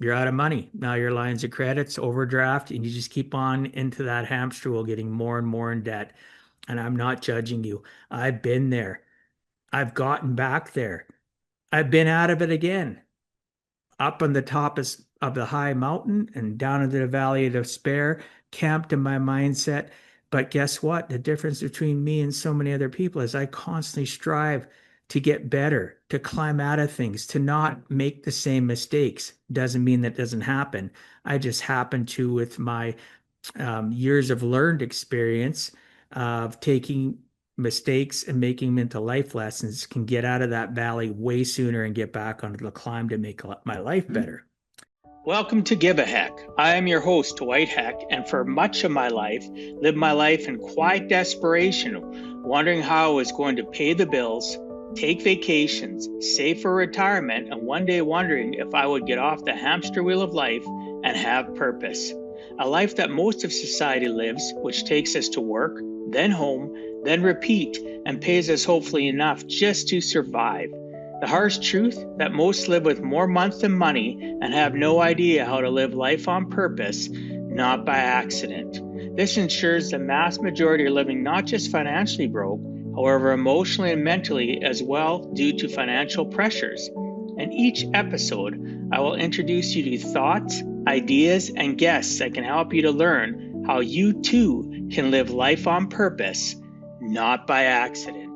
You're out of money. Now your lines of credit's overdraft, and you just keep on into that hamster wheel, getting more and more in debt. And I'm not judging you. I've been there. I've gotten back there. I've been out of it again, up on the top of the high mountain and down into the valley of despair, camped in my mindset. But guess what? The difference between me and so many other people is I constantly strive to get better, to climb out of things, to not make the same mistakes. Doesn't mean that doesn't happen. I just happen to, with my years of learned experience of taking mistakes and making them into life lessons, can get out of that valley way sooner and get back onto the climb to make my life better. Welcome to Give a Heck. I am your host, Dwight Heck, and for much of my life, lived my life in quiet desperation, wondering how I was going to pay the bills, take vacations, save for retirement, and one day wondering if I would get off the hamster wheel of life and have purpose. A life that most of society lives, which takes us to work, then home, then repeat, and pays us hopefully enough just to survive. The harsh truth that most live with more months than money and have no idea how to live life on purpose, not by accident. This ensures the mass majority are living not just financially broke, however, emotionally and mentally as well due to financial pressures. In each episode, I will introduce you to thoughts, ideas, and guests that can help you to learn how you too can live life on purpose, not by accident.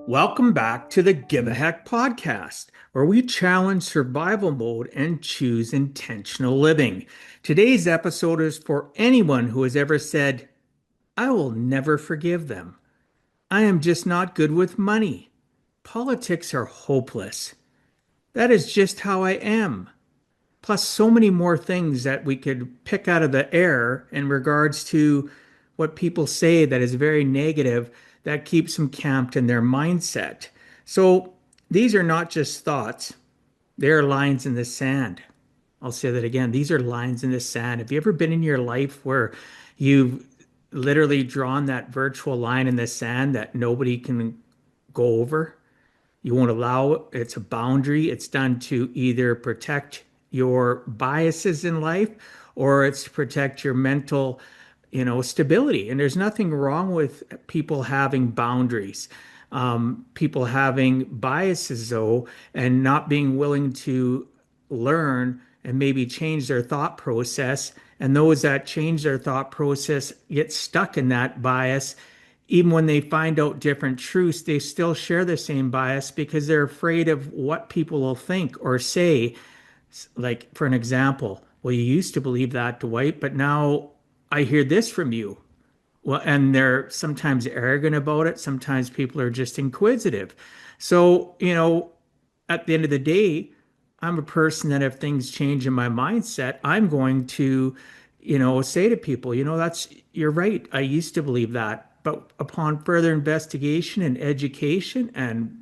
Welcome back to the Give a Heck podcast, where we challenge survival mode and choose intentional living. Today's episode is for anyone who has ever said, I will never forgive them. I am just not good with money. Politics are hopeless. That is just how I am. Plus, so many more things that we could pick out of the air in regards to what people say that is very negative, that keeps them camped in their mindset. So these are not just thoughts, they're lines in the sand. I'll say that again. These are lines in the sand. Have you ever been in your life where you've literally drawn that virtual line in the sand that nobody can go over? You won't allow it. It's a boundary. It's done to either protect your biases in life, or it's to protect your mental, stability. And there's nothing wrong with people having boundaries, people having biases, though, and not being willing to learn and maybe change their thought process. And those that change their thought process get stuck in that bias. Even when they find out different truths, they still share the same bias because they're afraid of what people will think or say. Like, for an example, well, you used to believe that, Dwight, but now I hear this from you. Well, and they're sometimes arrogant about it. Sometimes people are just inquisitive. So, at the end of the day, I'm a person that if things change in my mindset, I'm going to, say to people, you're right. I used to believe that. But upon further investigation and education and,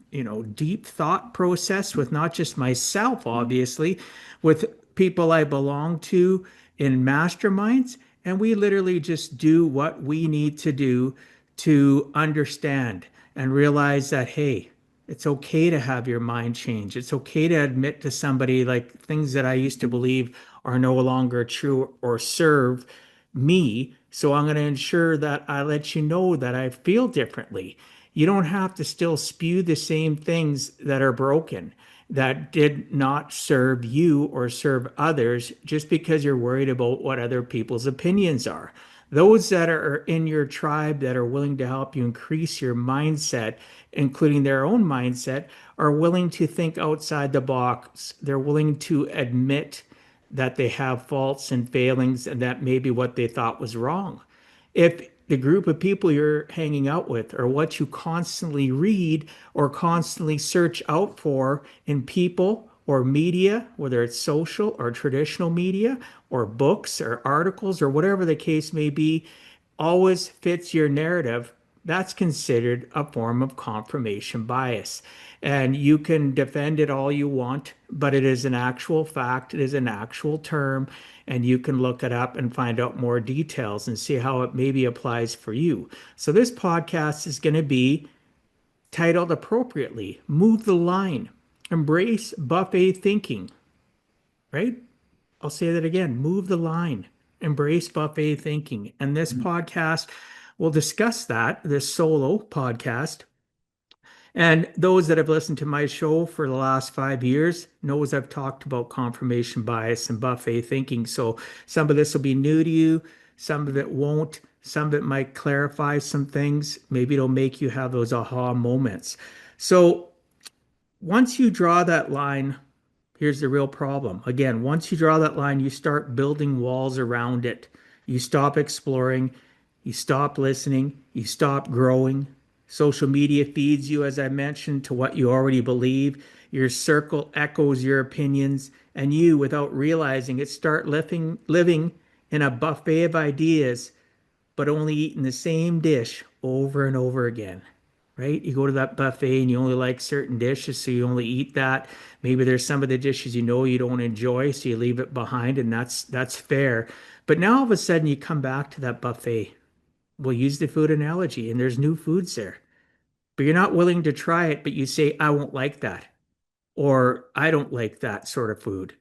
deep thought process with not just myself, obviously, with people I belong to in masterminds, and we literally just do what we need to do to understand and realize that, hey, it's okay to have your mind change. It's okay to admit to somebody like things that I used to believe are no longer true or serve me. So I'm going to ensure that I let you know that I feel differently. You don't have to still spew the same things that are broken, that did not serve you or serve others, just because you're worried about what other people's opinions are. Those that are in your tribe that are willing to help you increase your mindset, including their own mindset, are willing to think outside the box. They're willing to admit that they have faults and failings and that maybe what they thought was wrong. If the group of people you're hanging out with or what you constantly read or constantly search out for in people or media, whether it's social or traditional media or books or articles or whatever the case may be, always fits your narrative, that's considered a form of confirmation bias. And you can defend it all you want, but it is an actual fact, it is an actual term, and you can look it up and find out more details and see how it maybe applies for you. So, this podcast is going to be titled appropriately Move the Line, Embrace Buffet Thinking, right? I'll say that again, move the line, embrace buffet thinking. And this podcast will discuss that, this solo podcast. And those that have listened to my show for the last 5 years knows I've talked about confirmation bias and buffet thinking. So some of this will be new to you, some of it won't. Some of it might clarify some things. Maybe it'll make you have those aha moments. So once you draw that line, here's the real problem. Again, once you draw that line, you start building walls around it. You stop exploring, you stop listening, you stop growing. Social media feeds you, as I mentioned, to what you already believe. Your circle echoes your opinions, and you, without realizing it, start living in a buffet of ideas, but only eating the same dish over and over again, right? You go to that buffet and you only like certain dishes, so you only eat that. Maybe there's some of the dishes you know you don't enjoy, so you leave it behind, and that's fair. But now all of a sudden you come back to that buffet. We'll use the food analogy, and there's new foods there. But you're not willing to try it, but you say, I won't like that, or I don't like that sort of food.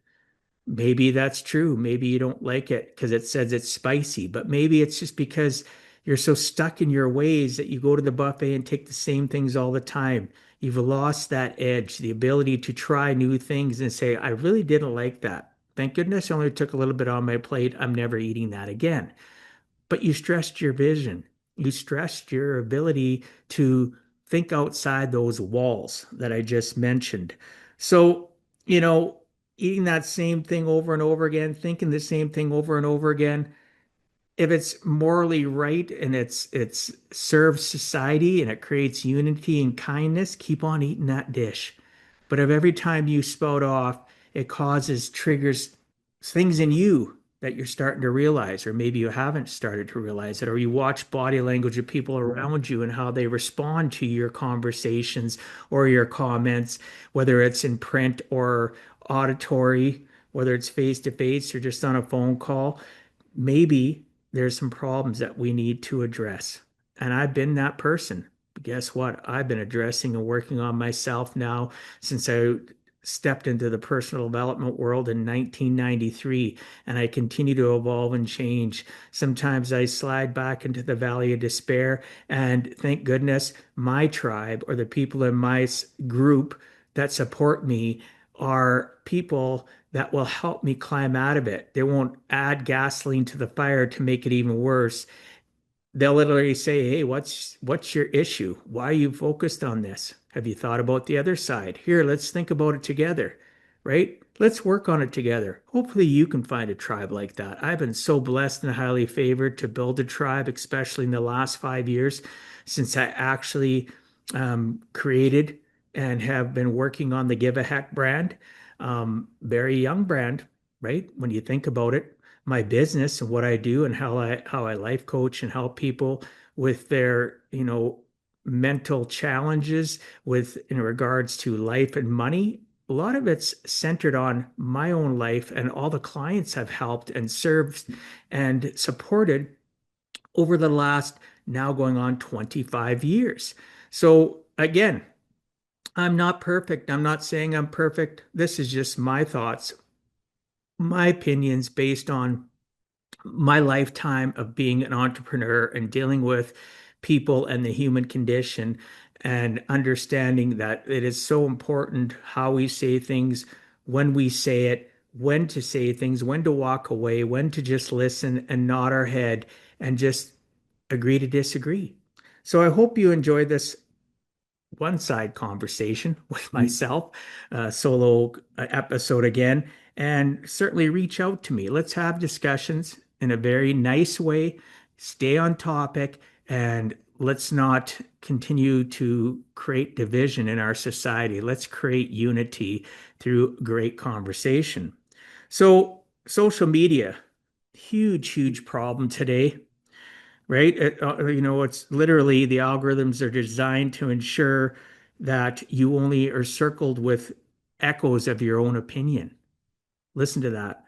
Maybe that's true. Maybe you don't like it because it says it's spicy, but maybe it's just because you're so stuck in your ways that you go to the buffet and take the same things all the time. You've lost that edge, the ability to try new things and say, I really didn't like that. Thank goodness I only took a little bit on my plate. I'm never eating that again. But you stressed your vision. You stressed your ability to think outside those walls that I just mentioned. So, you know, eating that same thing over and over again, thinking the same thing over and over again, if it's morally right and it's serves society and it creates unity and kindness, keep on eating that dish. But if every time you spout off, it causes triggers things in you that you're starting to realize, or maybe you haven't started to realize it, or you watch body language of people around you and how they respond to your conversations or your comments, whether it's in print or auditory, whether it's face to face or just on a phone call, maybe there's some problems that we need to address. And I've been that person. But guess what? I've been addressing and working on myself now since I stepped into the personal development world in 1993, and I continue to evolve and change. Sometimes I slide back into the valley of despair, and thank goodness my tribe or the people in my group that support me are people that will help me climb out of it. They won't add gasoline to the fire to make it even worse. They'll literally say, "Hey, what's your issue? Why are you focused on this? Have you thought about the other side? Here, let's think about it together." Right? Let's work on it together. Hopefully you can find a tribe like that. I've been so blessed and highly favored to build a tribe, especially in the last 5 years since I actually created and have been working on the Give a Heck brand. Very young brand, right? When you think about it, my business and what I do and how I life coach and help people with their, mental challenges with in regards to life and money. A lot of it's centered on my own life and all the clients I've helped and served and supported over the last now going on 25 years. So again, I'm not perfect. I'm not saying I'm perfect. This is just my thoughts, my opinions based on my lifetime of being an entrepreneur and dealing with people and the human condition and understanding that it is so important how we say things, when we say it, when to say things, when to walk away, when to just listen and nod our head and just agree to disagree. So I hope you enjoyed this one side conversation with myself, solo episode again, and certainly reach out to me. Let's have discussions in a very nice way, stay on topic, and let's not continue to create division in our society. Let's create unity through great conversation. So, social media, huge, huge problem today, right? It's literally the algorithms are designed to ensure that you only are circled with echoes of your own opinion. Listen to that.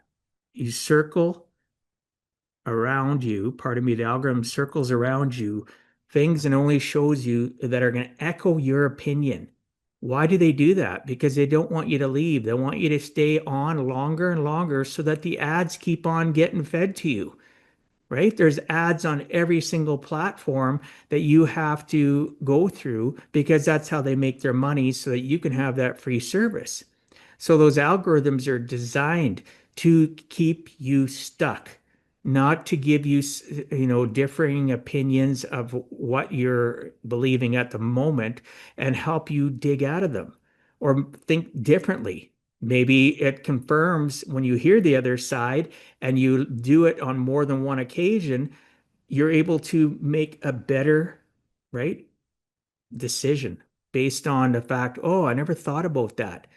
You circle around you, pardon me, the algorithm circles around you things and only shows you that are going to echo your opinion. Why do they do that? Because they don't want you to leave. They want you to stay on longer and longer so that the ads keep on getting fed to you, right? There's ads on every single platform that you have to go through because that's how they make their money so that you can have that free service. So those algorithms are designed to keep you stuck, not to give you, differing opinions of what you're believing at the moment and help you dig out of them or think differently. Maybe it confirms when you hear the other side and you do it on more than one occasion, you're able to make a better, right, decision based on the fact, oh, I never thought about that.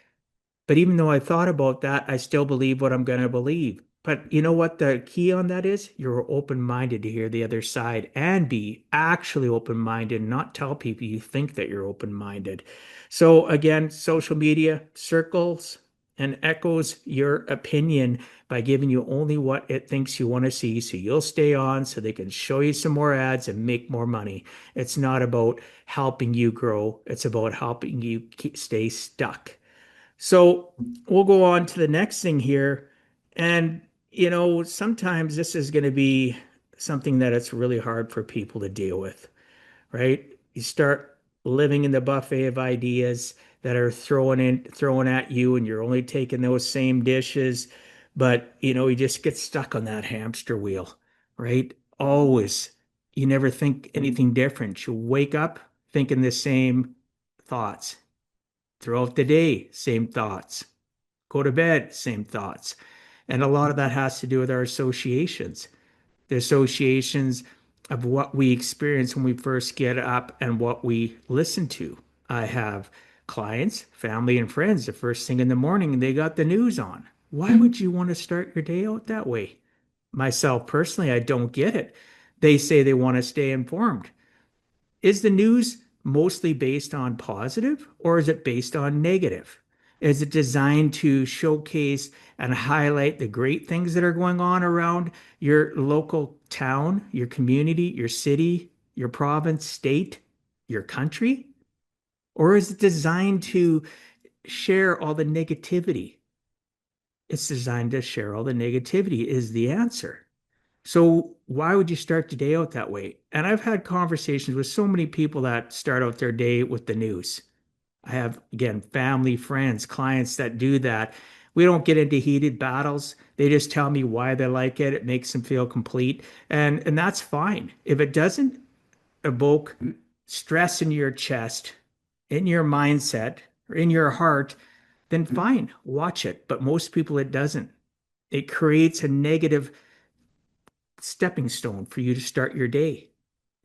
But even though I thought about that, I still believe what I'm going to believe. But you know what the key on that is? You're open-minded to hear the other side and be actually open-minded, not tell people you think that you're open-minded. So again, social media circles and echoes your opinion by giving you only what it thinks you want to see. So you'll stay on so they can show you some more ads and make more money. It's not about helping you grow. It's about helping you stay stuck. So we'll go on to the next thing here. And, sometimes this is going to be something that it's really hard for people to deal with, right? You start living in the buffet of ideas that are thrown at you, and you're only taking those same dishes, but you just get stuck on that hamster wheel, right? Always. You never think anything different. You wake up thinking the same thoughts. Throughout the day, same thoughts. Go to bed, same thoughts. And a lot of that has to do with our associations, the associations of what we experience when we first get up and what we listen to. I have clients, family, and friends, the first thing in the morning, they got the news on. Why would you want to start your day out that way? Myself personally, I don't get it. They say they want to stay informed. Is the news mostly based on positive or is it based on negative? Is it designed to showcase and highlight the great things that are going on around your local town, your community, your city, your province, state, your country? Or is it designed to share all the negativity? It's designed to share all the negativity, is the answer. So why would you start the day out that way? And I've had conversations with so many people that start out their day with the news. I have, again, family, friends, clients that do that. We don't get into heated battles. They just tell me why they like it. It makes them feel complete. And that's fine. If it doesn't evoke stress in your chest, in your mindset, or in your heart, then fine, watch it. But most people, it doesn't. It creates a negative stepping stone for you to start your day.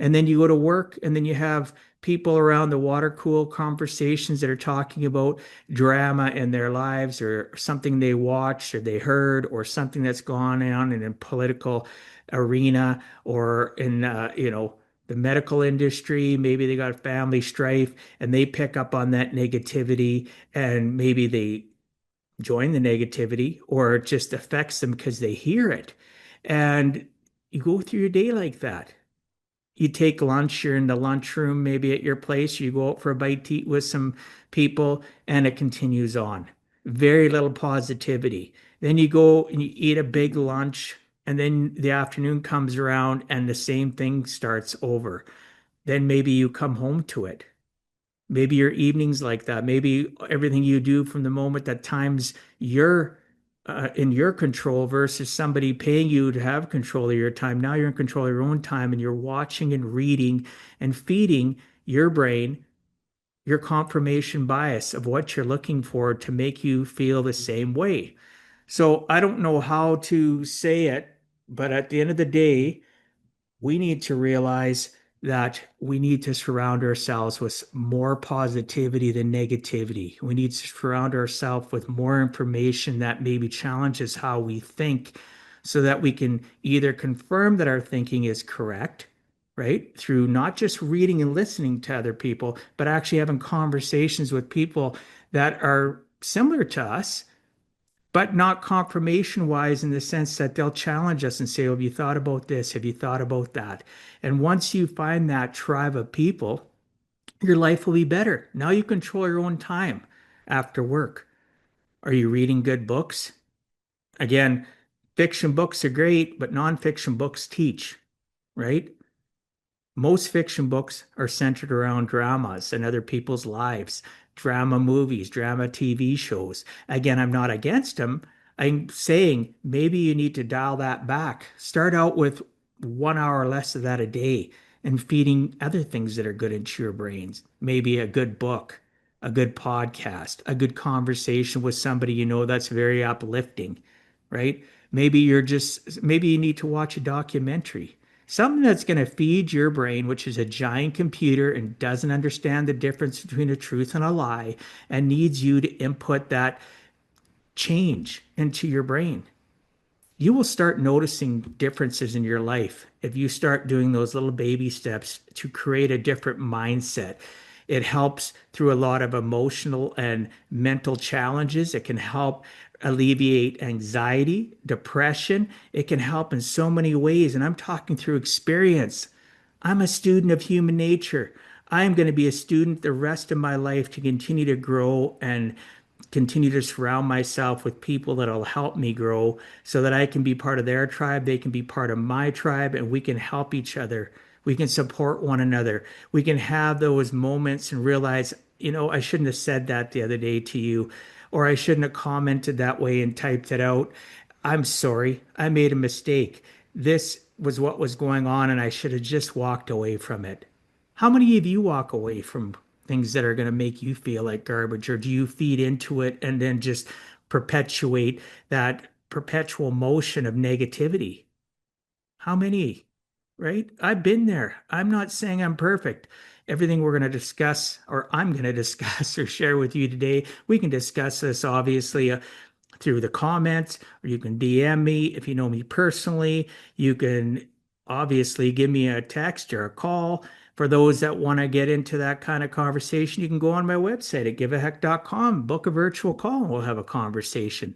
And then you go to work, and then you have people around the water cool conversations that are talking about drama in their lives or something they watched or they heard or something that's gone on in a political arena or in, the medical industry. Maybe they got family strife and they pick up on that negativity and maybe they join the negativity or it just affects them because they hear it. And you go through your day like that. You take lunch, you're in the lunchroom, maybe at your place, you go out for a bite to eat with some people, and it continues on. Very little positivity. Then you go and you eat a big lunch, and then the afternoon comes around and the same thing starts over. Then maybe you come home to it. Maybe your evenings like that. Maybe everything you do from the moment that times you're in your control versus somebody paying you to have control of your time. Now you're in control of your own time and you're watching and reading and feeding your brain your confirmation bias of what you're looking for to make you feel the same way. So I don't know how to say it, but at the end of the day, we need to realize that we need to surround ourselves with more positivity than negativity. We need to surround ourselves with more information that maybe challenges how we think so that we can either confirm that our thinking is correct, right? Through not just reading and listening to other people, but actually having conversations with people that are similar to us but not confirmation wise in the sense that they'll challenge us and say, oh, have you thought about this? Have you thought about that? And once you find that tribe of people, Your life will be better. Now you control your own time after work. Are you reading good books? Again, fiction books are great, but nonfiction books teach, right? Most fiction books are centered around dramas and other people's lives, drama movies, drama TV shows. Again, I'm not against them. I'm saying maybe you need to dial that back. Start out with 1 hour less of that a day and feeding other things that are good into your brains. Maybe a good book, a good podcast, a good conversation with somebody you know that's very uplifting, right? Maybe you need to watch a documentary. Something that's going to feed your brain, which is a giant computer and doesn't understand the difference between a truth and a lie, and needs you to input that change into your brain. You will start noticing differences in your life if you start doing those little baby steps to create a different mindset. It helps through a lot of emotional and mental challenges. It can help alleviate anxiety, depression. It can help in so many ways. And I'm talking through experience. I'm a student of human nature. I am going to be a student the rest of my life to continue to grow and continue to surround myself with people that'll help me grow so that I can be part of their tribe, they can be part of my tribe, and we can help each other. We can support one another. We can have those moments and realize, I shouldn't have said that the other day to you, or I shouldn't have commented that way and typed it out. I'm sorry. I made a mistake. This was what was going on, and I should have just walked away from it. How many of you walk away from things that are going to make you feel like garbage, or do you feed into it and then just perpetuate that perpetual motion of negativity? How many? Right? I've been there. I'm not saying I'm perfect. Everything we're going to discuss, or I'm going to discuss or share with you today, we can discuss this obviously through the comments, or you can DM me if you know me personally. You can obviously give me a text or a call. For those that want to get into that kind of conversation, you can go on my website at giveaheck.com, book a virtual call, and we'll have a conversation.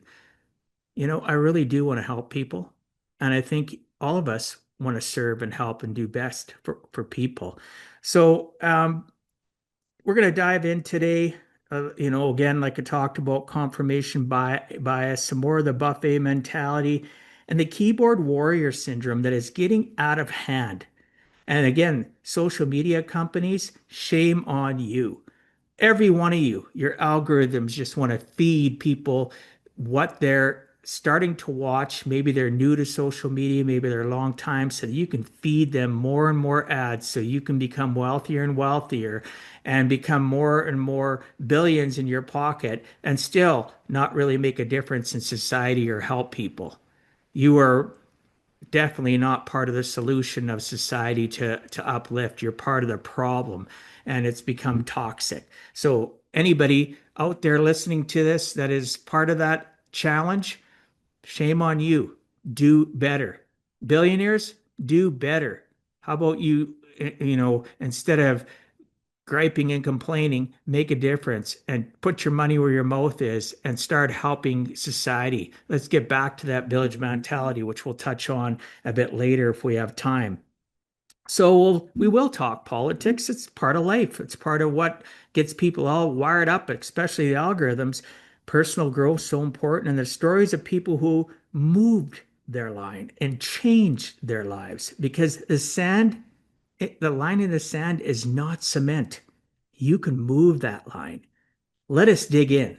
I really do want to help people. And I think all of us want to serve and help and do best for people. So, we're going to dive in today. Again, like I talked about, confirmation bias, some more of the buffet mentality, and the keyboard warrior syndrome that is getting out of hand. And again, social media companies, shame on you. Every one of you, your algorithms just want to feed people what they're starting to watch. Maybe they're new to social media, maybe they're a long time, so that you can feed them more and more ads so you can become wealthier and wealthier and become more and more billions in your pocket and still not really make a difference in society or help people. You are definitely not part of the solution of society to uplift. You're part of the problem, and it's become toxic. So anybody out there listening to this that is part of that challenge, shame on you. Do better. Billionaires, do better. How about you, instead of griping and complaining, make a difference and put your money where your mouth is and start helping society. Let's get back to that village mentality, which we'll touch on a bit later if we have time. So we will talk politics. It's part of life. It's part of what gets people all wired up, especially the algorithms. Personal growth so important, and the stories of people who moved their line and changed their lives because the line in the sand is not cement. You can move that line. Let us dig in.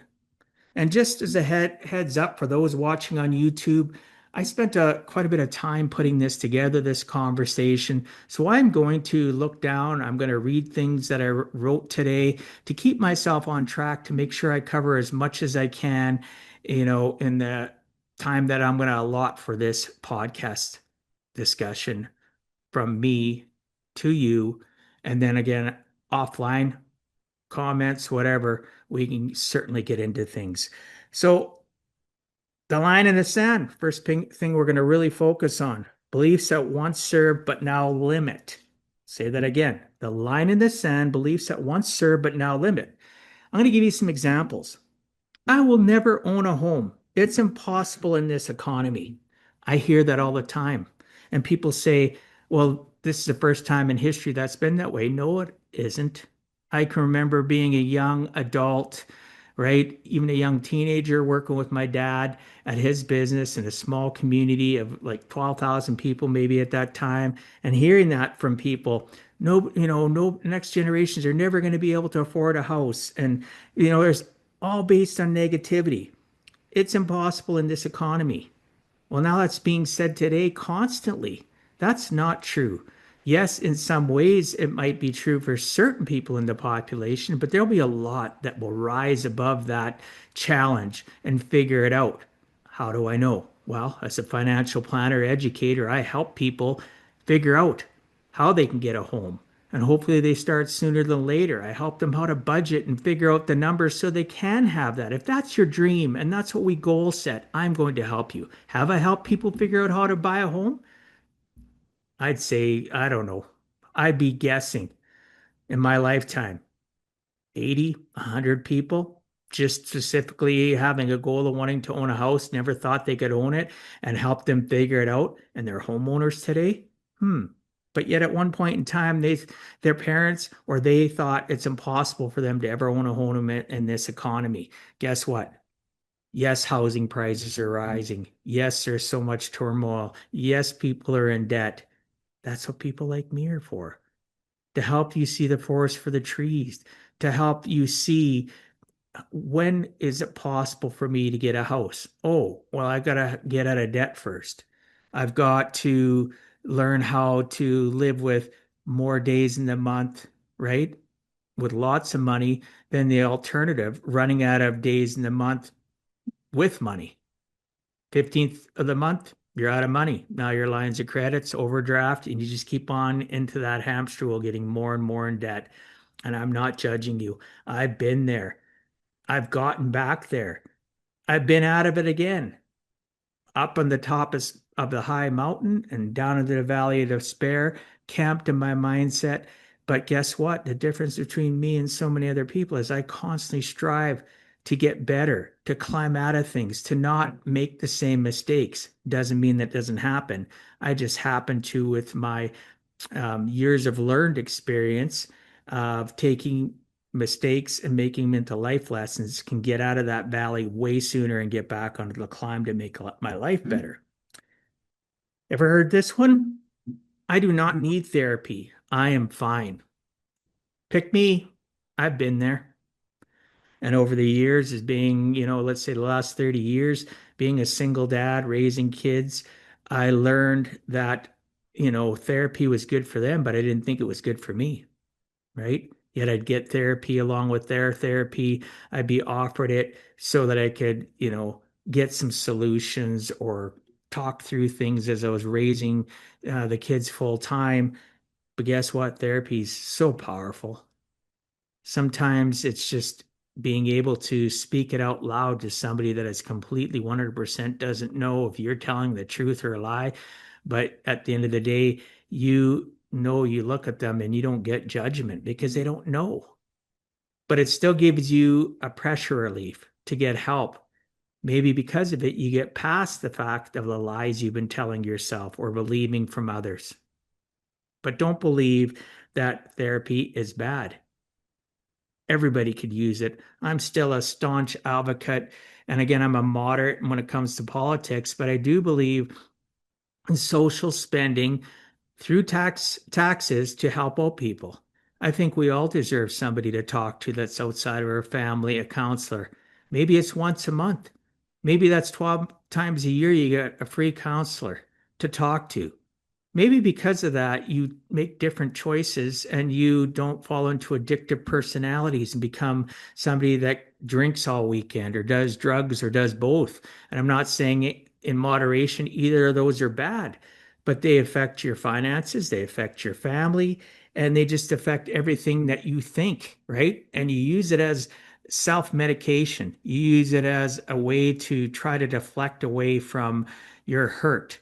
And just as a heads up for those watching on YouTube, I spent quite a bit of time putting this together, this conversation. So I'm going to look down. I'm going to read things that I wrote today to keep myself on track to make sure I cover as much as I can, in the time that I'm going to allot for this podcast discussion from me to you. And then again, offline comments, whatever, we can certainly get into things. So, the line in the sand, first thing we're going to really focus on beliefs that once served but now limit. Say that again. The line in the sand, beliefs that once served but now limit. I'm going to give you some examples. I will never own a home. It's impossible in this economy. I hear that all the time. And people say, well, this is the first time in history that's been that way. No, it isn't. I can remember being a young adult, right? Even a young teenager working with my dad at his business in a small community of like 12,000 people, maybe at that time, and hearing that from people. No, no next generations are never going to be able to afford a house. And, there's all based on negativity. It's impossible in this economy. Well, now that's being said today constantly. That's not true. Yes, in some ways it might be true for certain people in the population, but there'll be a lot that will rise above that challenge and figure it out. How do I know? Well, as a financial planner, educator, I help people figure out how they can get a home. And hopefully they start sooner than later. I help them how to budget and figure out the numbers so they can have that. If that's your dream and that's what we goal set, I'm going to help you. Have I helped people figure out how to buy a home? I'd say, I don't know. I'd be guessing in my lifetime, 80, 100 people, just specifically having a goal of wanting to own a house, never thought they could own it, and help them figure it out, and they're homeowners today. Hmm. But yet at one point in time, their parents or they thought it's impossible for them to ever own a home in this economy. Guess what? Yes, housing prices are rising. Yes, there's so much turmoil. Yes, people are in debt. That's what people like me are for, to help you see the forest for the trees, to help you see when is it possible for me to get a house? Oh, well, I've got to get out of debt first. I've got to learn how to live with more days in the month, right? With lots of money than the alternative, running out of days in the month with money. 15th of the month, you're out of money. Now your lines of credits, overdraft, and you just keep on into that hamster wheel, getting more and more in debt. And I'm not judging you. I've been there. I've gotten back there. I've been out of it again, up on the top of the high mountain and down into the valley of despair, camped in my mindset. But guess what? The difference between me and so many other people is I constantly strive to get better, to climb out of things, to not make the same mistakes. Doesn't mean that doesn't happen. I just happen to, with my years of learned experience of taking mistakes and making them into life lessons, can get out of that valley way sooner and get back onto the climb to make my life better. Ever heard this one? I do not need therapy. I am fine. Pick me. I've been there. And over the years, as being, let's say the last 30 years, being a single dad, raising kids, I learned that, therapy was good for them, but I didn't think it was good for me. Right? Yet I'd get therapy along with their therapy. I'd be offered it so that I could, get some solutions or talk through things as I was raising the kids full time. But guess what? Therapy is so powerful. Sometimes it's just being able to speak it out loud to somebody that is completely 100% doesn't know if you're telling the truth or a lie. But at the end of the day, you look at them and you don't get judgment because they don't know. But it still gives you a pressure relief to get help. Maybe because of it, you get past the fact of the lies you've been telling yourself or believing from others. But don't believe that therapy is bad. Everybody could use it. I'm still a staunch advocate. And again, I'm a moderate when it comes to politics, but I do believe in social spending through taxes to help out people. I think we all deserve somebody to talk to that's outside of our family, a counselor. Maybe it's once a month. Maybe that's 12 times a year you get a free counselor to talk to. Maybe because of that, you make different choices and you don't fall into addictive personalities and become somebody that drinks all weekend or does drugs or does both. And I'm not saying it in moderation, either of those are bad, but they affect your finances, they affect your family, and they just affect everything that you think, right? And you use it as self-medication. You use it as a way to try to deflect away from your hurt.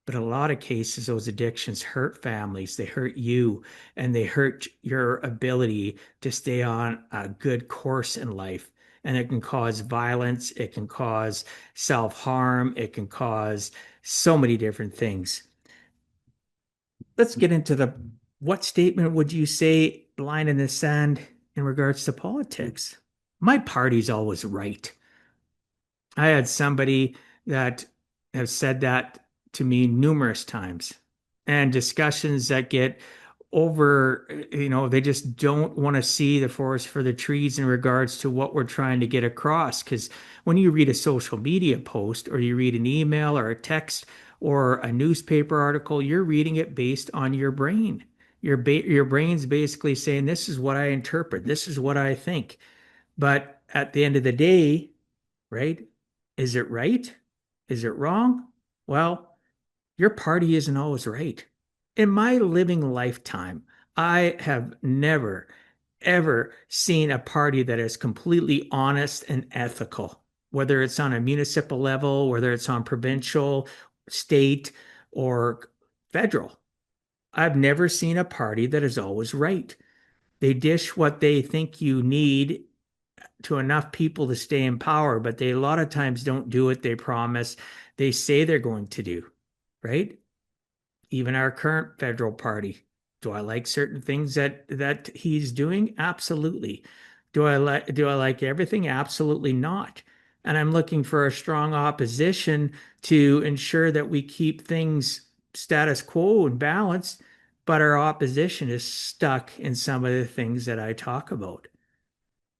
But in a lot of cases, those addictions hurt families, they hurt you, and they hurt your ability to stay on a good course in life. And it can cause violence, it can cause self-harm, it can cause so many different things. Let's get into the what statement would you say, line in the sand? in regards to politics. My party's always right. I had somebody that has said that to me numerous times, and discussions that get over, they just don't want to see the forest for the trees in regards to what we're trying to get across. Because when you read a social media post or you read an email or a text or a newspaper article, you're reading it based on your brain. Your brain's basically saying, this is what I interpret, this is what I think. But at the end of the day, right? Is it right? Is it wrong? Well, your party isn't always right. In my living lifetime, I have never, ever seen a party that is completely honest and ethical, whether it's on a municipal level, whether it's on provincial, state, or federal. I've never seen a party that is always right. They dish what they think you need to enough people to stay in power, but they a lot of times don't do what they promise they say they're going to do, right? Even our current federal party. Do I like certain things that he's doing? Absolutely. Do I like everything? Absolutely not. And I'm looking for a strong opposition to ensure that we keep things status quo and balanced, but our opposition is stuck in some of the things that I talk about.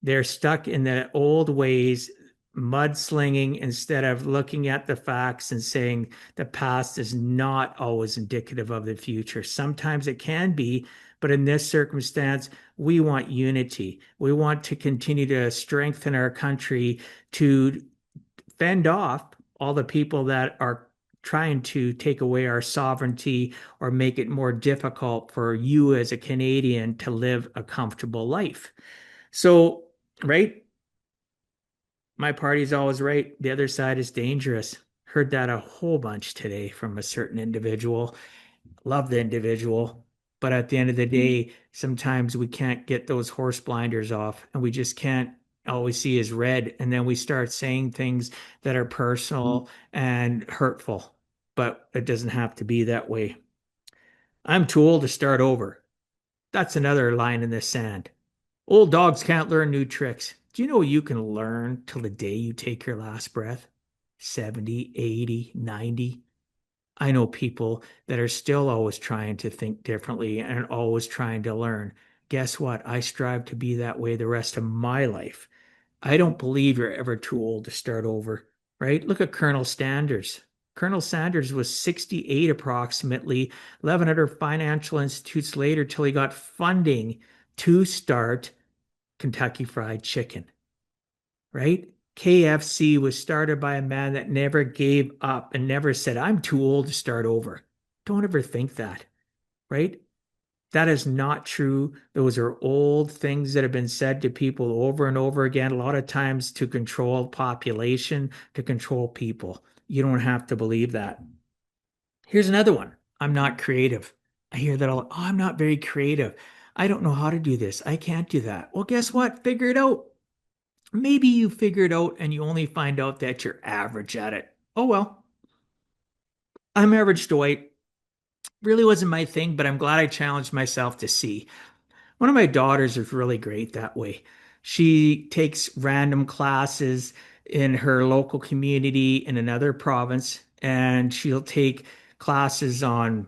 They're stuck in the old ways, mudslinging instead of looking at the facts and saying the past is not always indicative of the future. Sometimes it can be, but in this circumstance, we want unity. We want to continue to strengthen our country to fend off all the people that are trying to take away our sovereignty or make it more difficult for you as a Canadian to live a comfortable life. So, right, my party's always right. The other side is dangerous. Heard that a whole bunch today from a certain individual. Love the individual. But at the end of the day, sometimes we can't get those horse blinders off and we just can't always see as red. And then we start saying things that are personal and hurtful. But it doesn't have to be that way. I'm too old to start over. That's another line in the sand. Old dogs can't learn new tricks. Do you know you can learn till the day you take your last breath? 70, 80, 90. I know people that are still always trying to think differently and always trying to learn. Guess what? I strive to be that way the rest of my life. I don't believe you're ever too old to start over, right? Look at Colonel Sanders. Colonel Sanders was 68 approximately, 1100 financial institutes later till he got funding to start Kentucky Fried Chicken, right? KFC was started by a man that never gave up and never said, I'm too old to start over. Don't ever think that, right? That is not true. Those are old things that have been said to people over and over again, a lot of times to control population, to control people. You don't have to believe that. Here's another one. I'm not creative. I hear that all. Oh, I'm not very creative. I don't know how to do this. I can't do that. Well, guess what? Figure it out. Maybe you figure it out and you only find out that you're average at it. Oh well, I'm average, Dwight. Really wasn't my thing, but I'm glad I challenged myself to see. One of my daughters is really great that way. She takes random classes in her local community in another province, and she'll take classes on,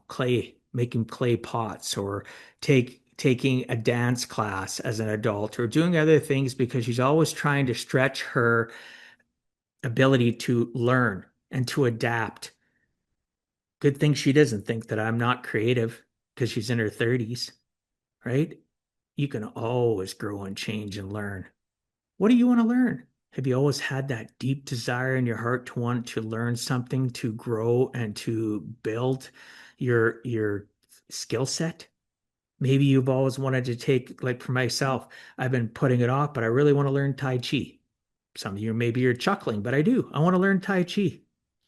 clay, making clay pots, or taking a dance class as an adult, or doing other things because she's always trying to stretch her ability to learn and to adapt. Good thing she doesn't think that I'm not creative because she's in her 30s, right? You can always grow and change and learn. What do you want to learn? Have you always had that deep desire in your heart to want to learn something, to grow and to build your skill set? Maybe you've always wanted to take, like for myself, I've been putting it off, but I really want to learn Tai Chi. Some of you maybe you're chuckling, but I do. I want to learn Tai Chi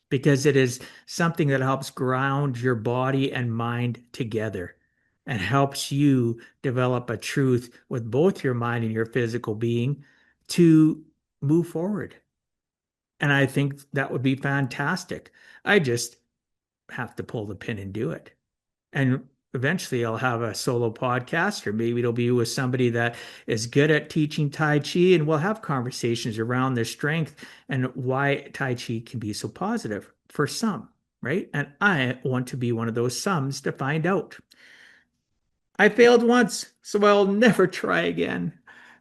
because it is something that helps ground your body and mind together and helps you develop a truth with both your mind and your physical being to move forward. And I think that would be fantastic. I just have to pull the pin and do it. And eventually I'll have a solo podcast, or maybe it'll be with somebody that is good at teaching Tai Chi, and we'll have conversations around their strength and why Tai Chi can be so positive for some, right? And I want to be one of those sums to find out. I failed once, so I'll never try again.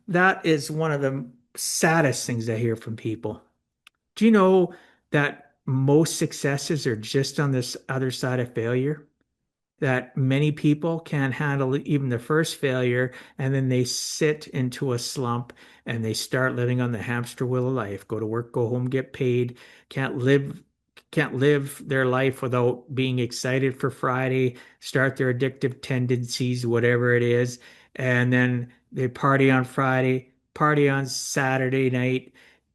That is one of the saddest things I hear from people. Do you know that most successes are just on this other side of failure? That many people can't handle even the first failure, and then they sit into a slump and they start living on the hamster wheel of life. Go to work, go home, get paid, can't live can't live their life without being excited for Friday, start their addictive tendencies, whatever it is, and then they party on Friday, party on Saturday night,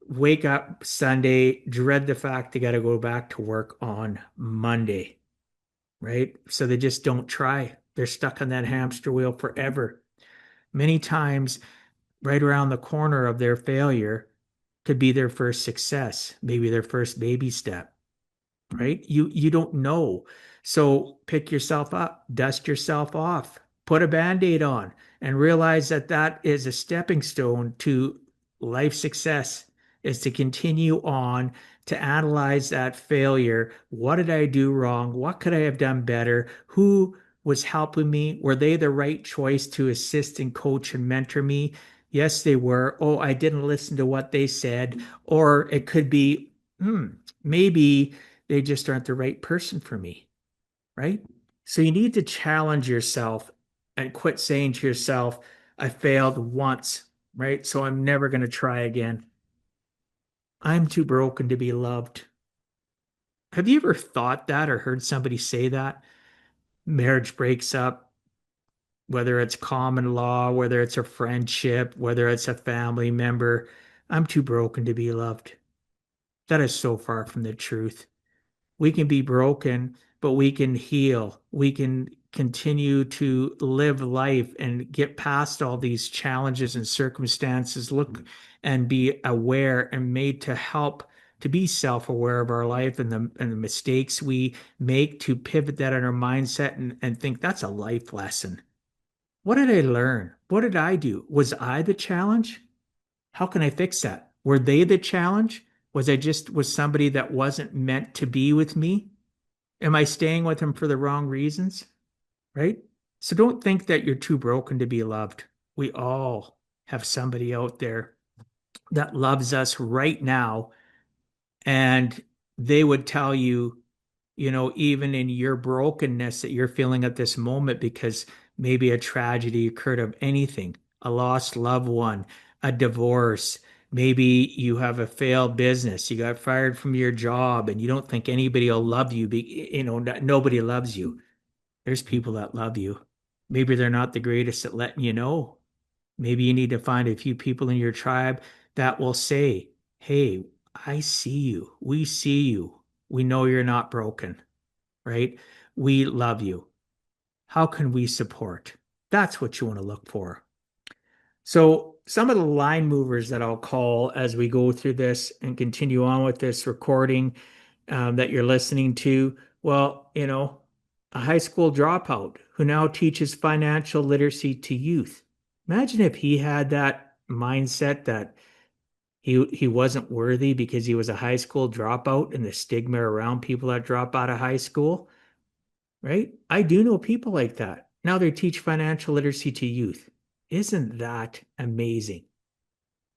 wake up Sunday, dread the fact they got to go back to work on Monday, right? So they just don't try. They're stuck on that hamster wheel forever. Many times, right around the corner of their failure could be their first success, maybe their first baby step, right? You don't know. So pick yourself up, dust yourself off, put a band-aid on, and realize that that is a stepping stone to life success, is to continue on, to analyze that failure. What did I do wrong? What could I have done better? Who was helping me? Were they the right choice to assist and coach and mentor me? Yes, they were. Oh, I didn't listen to what they said. Or it could be, maybe they just aren't the right person for me, right? So you need to challenge yourself and quit saying to yourself, I failed once, right? So I'm never going to try again. I'm too broken to be loved. Have you ever thought that or heard somebody say that? Marriage breaks up, whether it's common law, whether it's a friendship, whether it's a family member. I'm too broken to be loved. That is so far from the truth. We can be broken, but we can heal. We can continue to live life and get past all these challenges and circumstances, look and be aware and made to help to be self-aware of our life and the mistakes we make, to pivot that in our mindset and think that's a life lesson. What did I learn? What did I do? Was I the challenge? How can I fix that? Were they the challenge? Was somebody that wasn't meant to be with me? Am I staying with him for the wrong reasons? Right? So don't think that you're too broken to be loved. We all have somebody out there that loves us right now, and they would tell you, even in your brokenness that you're feeling at this moment, because maybe a tragedy occurred of anything, a lost loved one, a divorce, maybe you have a failed business, you got fired from your job, and you don't think anybody will love you, nobody loves you. There's people that love you. Maybe they're not the greatest at letting you know. Maybe you need to find a few people in your tribe that will say, hey, I see you. We see you. We know you're not broken, right? We love you. How can we support? That's what you want to look for. So, some of the line movers that I'll call as we go through this and continue on with this recording that you're listening to, well, a high school dropout who now teaches financial literacy to youth. Imagine if he had that mindset that he wasn't worthy because he was a high school dropout, and the stigma around people that drop out of high school, right? I do know people like that. Now they teach financial literacy to youth. Isn't that amazing?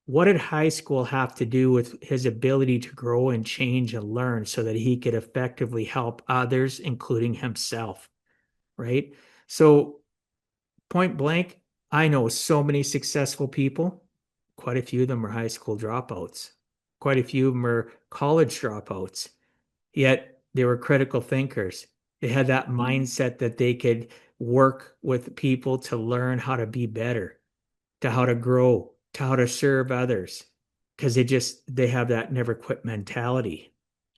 What did high school have to do with his ability to grow and change and learn so that he could effectively help others, including himself, right? So, point blank, I know so many successful people. Quite a few of them are high school dropouts. Quite a few of them are college dropouts. Yet they were critical thinkers. They had that mindset that they could work with people to learn how to be better, to how to grow, to how to serve others, because they have that never quit mentality,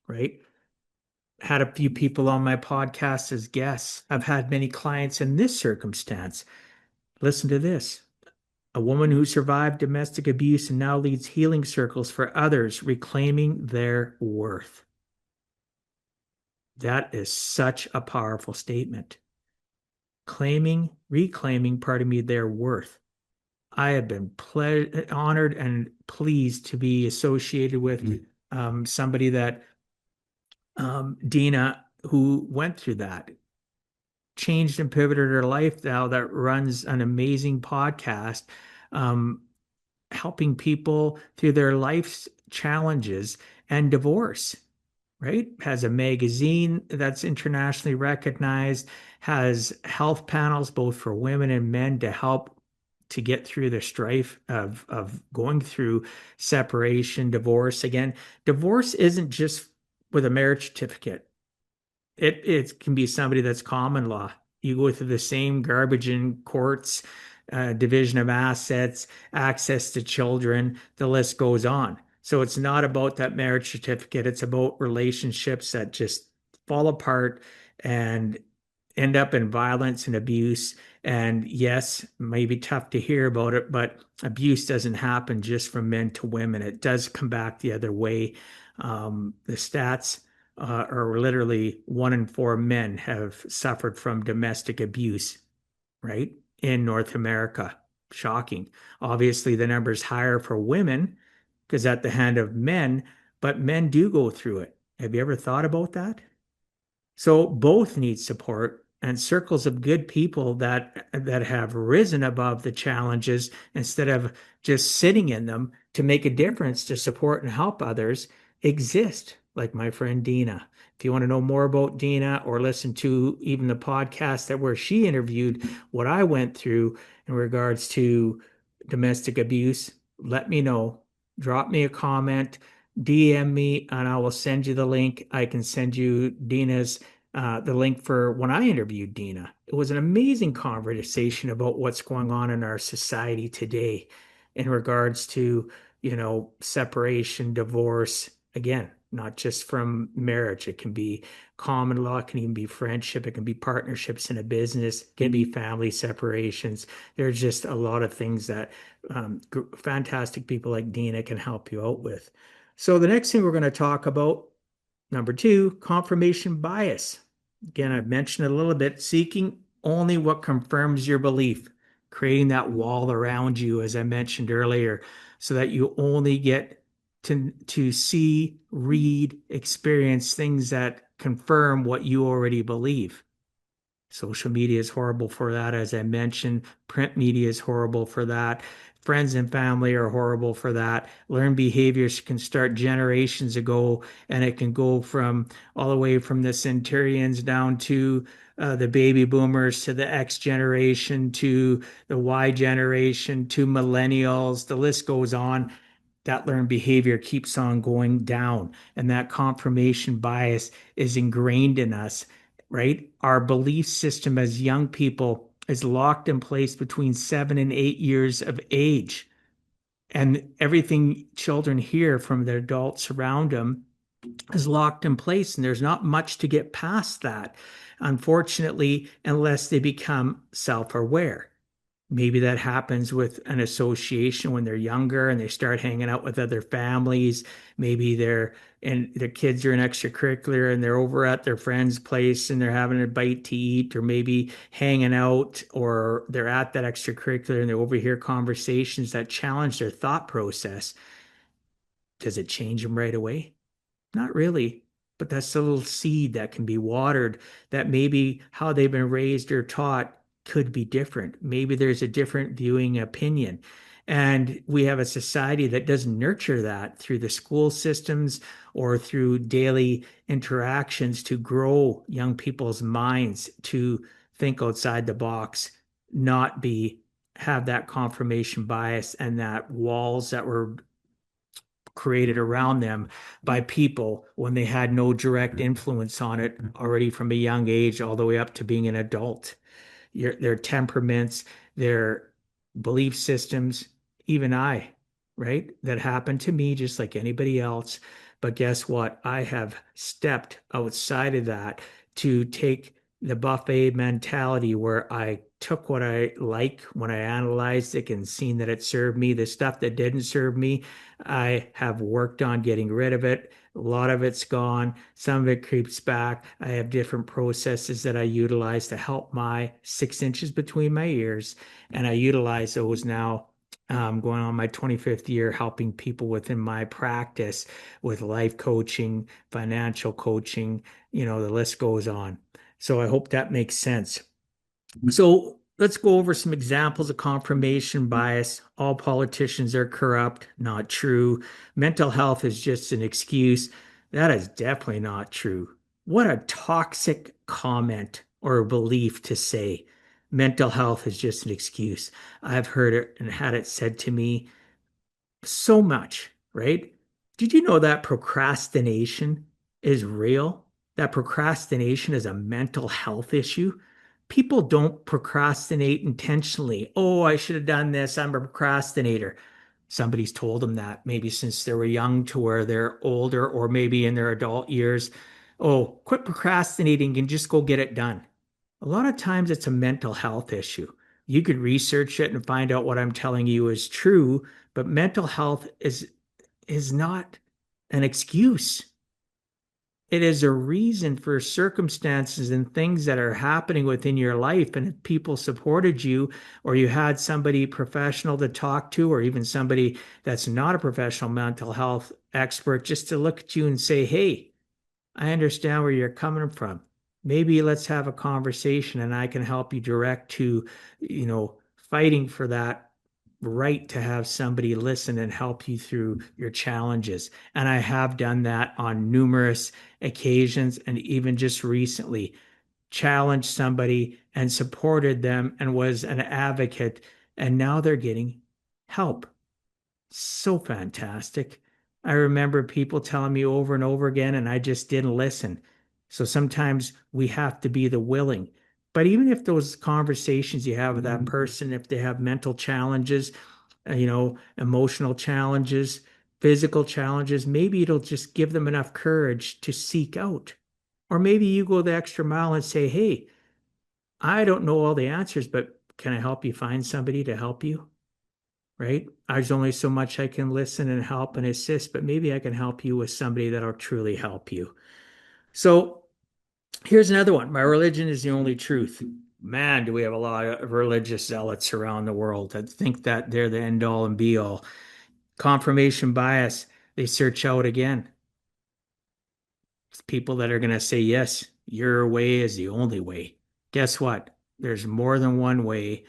right? Had a few people on my podcast as guests. I've had many clients in this circumstance. Listen to this. A woman who survived domestic abuse and now leads healing circles for others, reclaiming their worth. That is such a powerful statement. reclaiming, pardon me, their worth. I have been honored and pleased to be associated with somebody that Dina, who went through that, changed and pivoted her life now, that runs an amazing podcast, um, helping people through their life's challenges and divorce, right? Has a magazine that's internationally recognized, has health panels both for women and men to help to get through the strife of going through separation, divorce. Again, divorce isn't just with a marriage certificate. It can be somebody that's common law. You go through the same garbage in courts, division of assets, access to children, the list goes on. So it's not about that marriage certificate. It's about relationships that just fall apart and end up in violence and abuse. And yes, it may be tough to hear about it, but abuse doesn't happen just from men to women. It does come back the other way. The stats are literally 1 in 4 men have suffered from domestic abuse, right? In North America. Shocking. Obviously, the number is higher for women because at the hand of men, but men do go through it. Have you ever thought about that? So both need support and circles of good people that have risen above the challenges instead of just sitting in them to make a difference to support and help others exist, like my friend Dina. If you want to know more about Dina or listen to even the podcast that where she interviewed what I went through in regards to domestic abuse, let me know. Drop me a comment, DM me, and I will send you the link. I can send you Dina's the link for when I interviewed Dina. It was an amazing conversation about what's going on in our society today in regards to, separation, divorce. Again, not just from marriage. It can be common law, it can even be friendship, it can be partnerships in a business, it can be family separations. There's just a lot of things that fantastic people like Dina can help you out with. So the next thing we're going to talk about, number two, confirmation bias. Again, I've mentioned it a little bit, seeking only what confirms your belief, creating that wall around you, as I mentioned earlier, so that you only get to see, read, experience things that confirm what you already believe. Social media is horrible for that, as I mentioned. Print media is horrible for that. Friends and family are horrible for that. Learned behaviors can start generations ago, and it can go from all the way from the centurions down to the baby boomers to the X generation to the Y generation to millennials. The list goes on. That learned behavior keeps on going down, and that confirmation bias is ingrained in us, right? Our belief system as young people is locked in place between 7 and 8 years of age. And everything children hear from their adults around them is locked in place. And there's not much to get past that, unfortunately, unless they become self aware. Maybe that happens with an association when they're younger and they start hanging out with other families. Maybe their kids are in extracurricular and they're over at their friend's place and they're having a bite to eat, or maybe hanging out, or they're at that extracurricular and they overhear conversations that challenge their thought process. Does it change them right away? Not really, but that's a little seed that can be watered, that maybe how they've been raised or taught could be different. Maybe there's a different viewing opinion. And we have a society that doesn't nurture that through the school systems or through daily interactions to grow young people's minds to think outside the box, not be have that confirmation bias and that walls that were created around them by people when they had no direct influence on it already from a young age all the way up to being an adult. Their temperaments, their belief systems, even right? That happened to me just like anybody else. But guess what? I have stepped outside of that to take the buffet mentality where I took what I like when I analyzed it and seen that it served me. The stuff that didn't serve me, I have worked on getting rid of it, A lot of it's gone. Some of it creeps back. I have different processes that I utilize to help my 6 inches between my ears. And I utilize those now, going on my 25th year, helping people within my practice with life coaching, financial coaching, the list goes on. So I hope that makes sense. So let's go over some examples of confirmation bias. All politicians are corrupt. Not true. Mental health is just an excuse. That is definitely not true. What a toxic comment or belief to say. Mental health is just an excuse. I've heard it and had it said to me so much, right? Did you know that procrastination is real? That procrastination is a mental health issue. People don't procrastinate intentionally. Oh, I should have done this. I'm a procrastinator. Somebody's told them that maybe since they were young to where they're older or maybe in their adult years. Oh, quit procrastinating and just go get it done. A lot of times it's a mental health issue. You could research it and find out what I'm telling you is true, but mental health is not an excuse. It is a reason for circumstances and things that are happening within your life. And if people supported you, or you had somebody professional to talk to, or even somebody that's not a professional mental health expert, just to look at you and say, hey, I understand where you're coming from. Maybe let's have a conversation and I can help you direct to, fighting for that right to have somebody listen and help you through your challenges. And I have done that on numerous occasions and even just recently challenged somebody and supported them and was an advocate. And now they're getting help. So fantastic. I remember people telling me over and over again, and I just didn't listen. So sometimes we have to be the willing. But even if those conversations you have with that person, if they have mental challenges, emotional challenges, physical challenges, maybe it'll just give them enough courage to seek out. Or maybe you go the extra mile and say, hey, I don't know all the answers, but can I help you find somebody to help you? Right? There's only so much I can listen and help and assist, but maybe I can help you with somebody that'll truly help you. So here's another one. My religion is the only truth. Man, do we have a lot of religious zealots around the world that think that they're the end all and be all. Confirmation bias, they search out again. It's people that are going to say, yes, your way is the only way. Guess what? There's more than one way,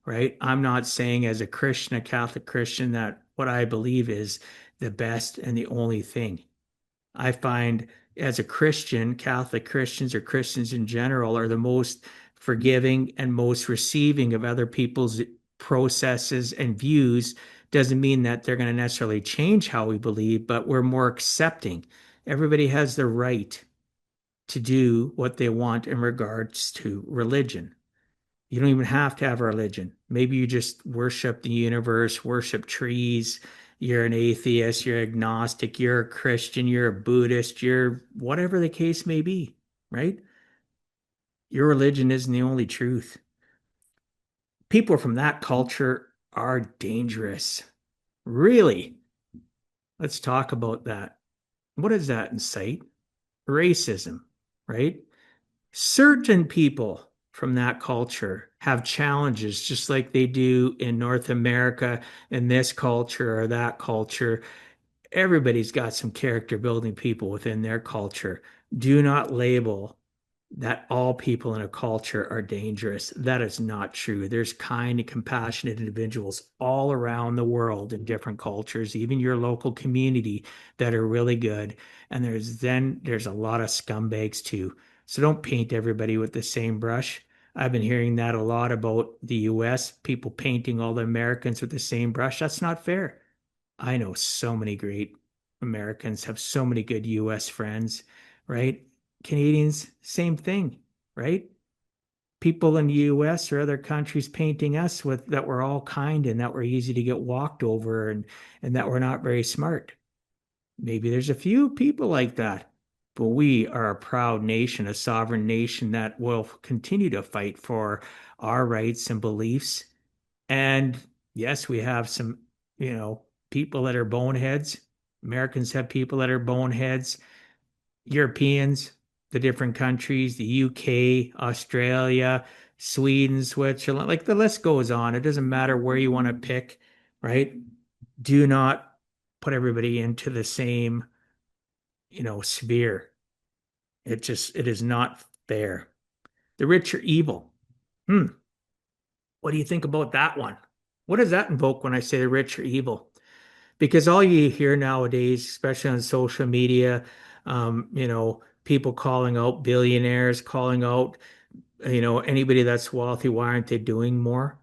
right? I'm not saying as a Christian, a Catholic Christian, that what I believe is the best and the only thing. I find as a Christian, Catholic Christians or Christians in general are the most forgiving and most receiving of other people's processes and views. Doesn't mean that they're going to necessarily change how we believe, but we're more accepting. Everybody has the right to do what they want in regards to religion. You don't even have to have a religion. Maybe you just worship the universe, worship trees. You're an atheist, you're agnostic, you're a Christian, you're a Buddhist, you're whatever the case may be, right? Your religion isn't the only truth. People from that culture are dangerous. Really? Let's talk about that. What does that incite? Racism, right? Certain people from that culture have challenges just like they do in North America in this culture or that culture. Everybody's got some character building people within their culture. Do not label that all people in a culture are dangerous. That is not true. There's kind and compassionate individuals all around the world in different cultures, even your local community, that are really good. And there's a lot of scumbags too. So don't paint everybody with the same brush. I've been hearing that a lot about the US, people painting all the Americans with the same brush. That's not fair. I know so many great Americans, have so many good US friends, right? Canadians, same thing, right? People in the US or other countries painting us with that we're all kind and that we're easy to get walked over and that we're not very smart. Maybe there's a few people like that, but we are a proud nation, a sovereign nation that will continue to fight for our rights and beliefs. And yes, we have some, people that are boneheads. Americans have people that are boneheads. Europeans, the different countries, the UK, Australia, Sweden, Switzerland, like the list goes on. It doesn't matter where you want to pick, right? Do not put everybody into the same, sphere. It is not fair. The rich are evil. Hmm. What do you think about that one? What does that invoke when I say the rich are evil? Because all you hear nowadays, especially on social media, people calling out billionaires, calling out, anybody that's wealthy, why aren't they doing more?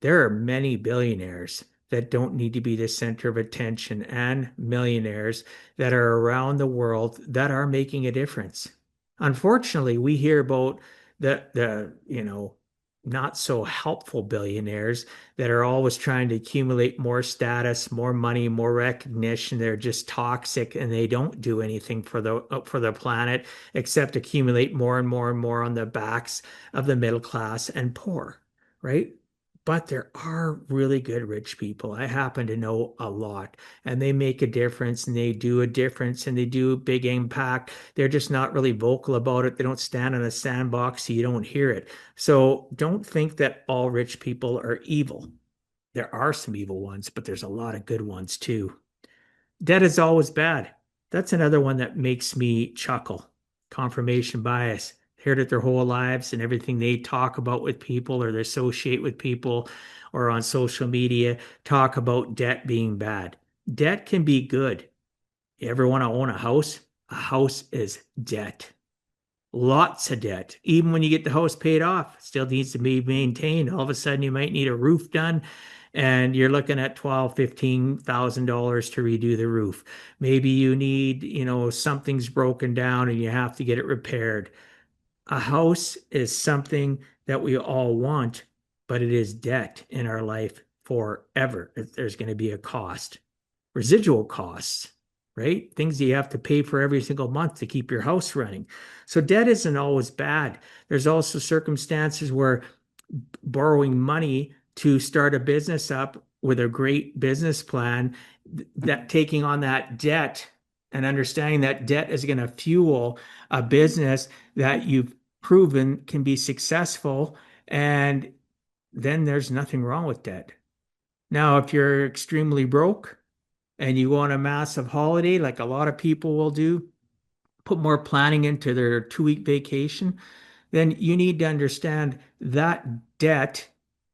There are many billionaires that don't need to be the center of attention and millionaires that are around the world that are making a difference. Unfortunately, we hear about the not so helpful billionaires that are always trying to accumulate more status, more money, more recognition. They're just toxic and they don't do anything for the planet except accumulate more and more and more on the backs of the middle class and poor, right? But there are really good rich people. I happen to know a lot, and they make a difference and they do a difference and they do a big impact. They're just not really vocal about it. They don't stand in a sandbox, so you don't hear it. So don't think that all rich people are evil. There are some evil ones, but there's a lot of good ones too. Debt is always bad. That's another one that makes me chuckle. Confirmation bias. Heard it their whole lives and everything they talk about with people or they associate with people or on social media talk about debt being bad. Debt can be good. You ever want to own a house? A house is debt. Lots of debt. Even when you get the house paid off, it still needs to be maintained. All of a sudden, you might need a roof done, and you're looking at $12,000, $15,000 to redo the roof. Maybe you need, something's broken down and you have to get it repaired. A house is something that we all want, but it is debt in our life forever. There's going to be a cost, residual costs, right? Things you have to pay for every single month to keep your house running. So debt isn't always bad. There's also circumstances where borrowing money to start a business up with a great business plan, that taking on that debt and understanding that debt is going to fuel a business that you've proven can be successful. And then there's nothing wrong with debt. Now, if you're extremely broke, and you go on a massive holiday, like a lot of people will do, put more planning into their 2 week vacation, then you need to understand that debt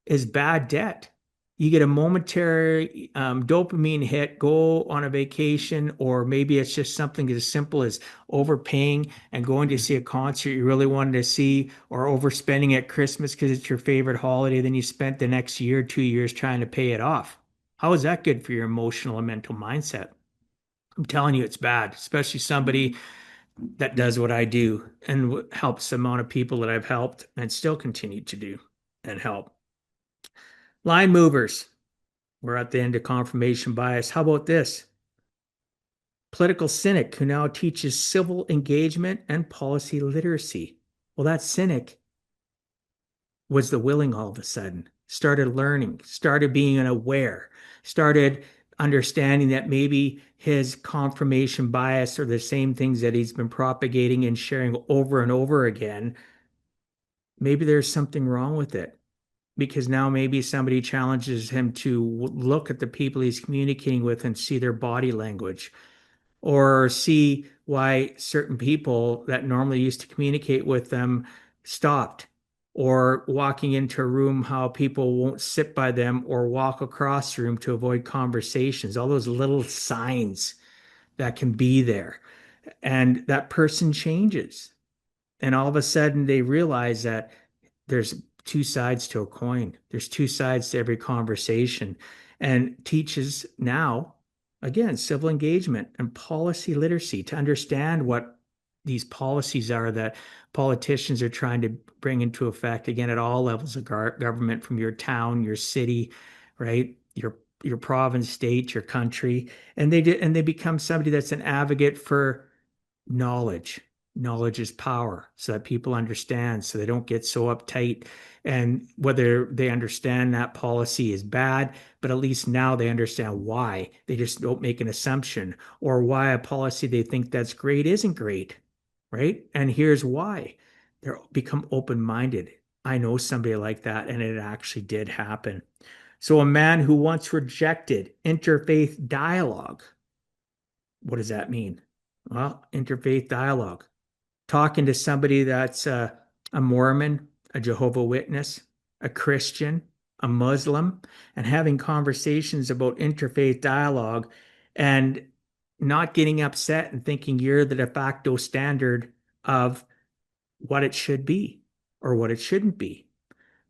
is bad debt. You get a momentary dopamine hit, go on a vacation, or maybe it's just something as simple as overpaying and going to see a concert you really wanted to see, or overspending at Christmas because it's your favorite holiday. Then you spent the next year, 2 years trying to pay it off. How is that good for your emotional and mental mindset? I'm telling you, it's bad, especially somebody that does what I do and helps the amount of people that I've helped and still continue to do and help. Line movers. We're at the end of confirmation bias. How about this? Political cynic who now teaches civil engagement and policy literacy. Well, that cynic was the willing all of a sudden, started learning, started being aware, started understanding that maybe his confirmation bias are the same things that he's been propagating and sharing over and over again. Maybe there's something wrong with it because now maybe somebody challenges him to look at the people he's communicating with and see their body language or see why certain people that normally used to communicate with them stopped, or walking into a room, how people won't sit by them or walk across the room to avoid conversations, all those little signs that can be there. And that person changes. And all of a sudden they realize that there's two sides to a coin. There's two sides to every conversation, and teaches now, again, civil engagement and policy literacy to understand what these policies are that politicians are trying to bring into effect, again, at all levels of government, from your town, your city, right? Your province, state, your country. And they become somebody that's an advocate for knowledge, knowledge is power, so that people understand, so they don't get so uptight. And whether they understand that policy is bad, but at least now they understand why. They just don't make an assumption, or why a policy they think that's great isn't great, right? And here's why. They're become open-minded. I know somebody like that, and it actually did happen. So a man who once rejected interfaith dialogue, what does that mean? Well, interfaith dialogue, talking to somebody that's a Mormon, a Jehovah Witness, a Christian, a Muslim, and having conversations about interfaith dialogue and not getting upset and thinking you're the de facto standard of what it should be or what it shouldn't be.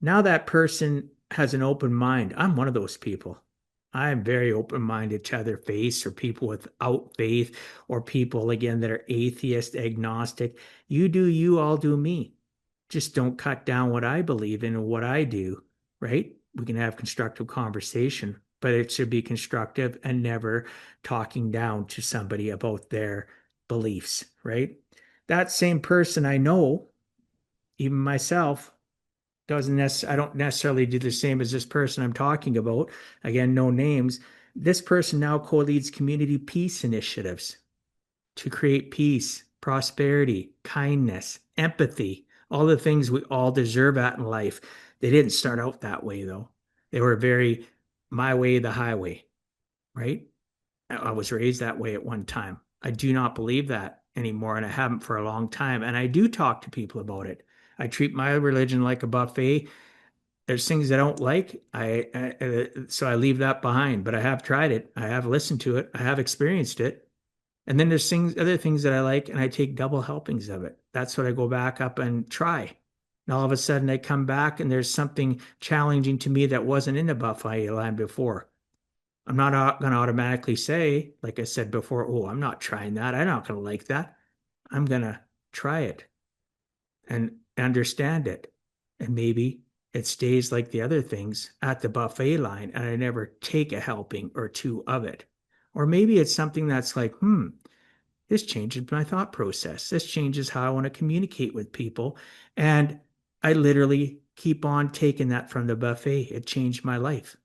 Now that person has an open mind. I'm one of those people. I am very open-minded to other faiths or people without faith or people, again, that are atheist, agnostic. You do you, I'll do me. Just don't cut down what I believe in and what I do, right? We can have constructive conversation, but it should be constructive and never talking down to somebody about their beliefs, right? That same person I know, even myself, doesn't necessarily, I don't necessarily do the same as this person I'm talking about. Again, no names. This person now co-leads community peace initiatives to create peace, prosperity, kindness, empathy, all the things we all deserve out in life. They didn't start out that way though. They were very my way, the highway, right? I was raised that way at one time. I do not believe that anymore, and I haven't for a long time. And I do talk to people about it. I treat my religion like a buffet. There's things I don't like. So I leave that behind. But I have tried it. I have listened to it. I have experienced it. And then there's other things that I like, and I take double helpings of it. That's what I go back up and try. And all of a sudden, I come back, and there's something challenging to me that wasn't in the buffet line before. I'm not going to automatically say, like I said before, oh, I'm not trying that. I'm not going to like that. I'm going to try it and understand it. And maybe it stays like the other things at the buffet line and I never take a helping or two of it. Or maybe it's something that's like, this changes my thought process. This changes how I want to communicate with people. And I literally keep on taking that from the buffet. It changed my life,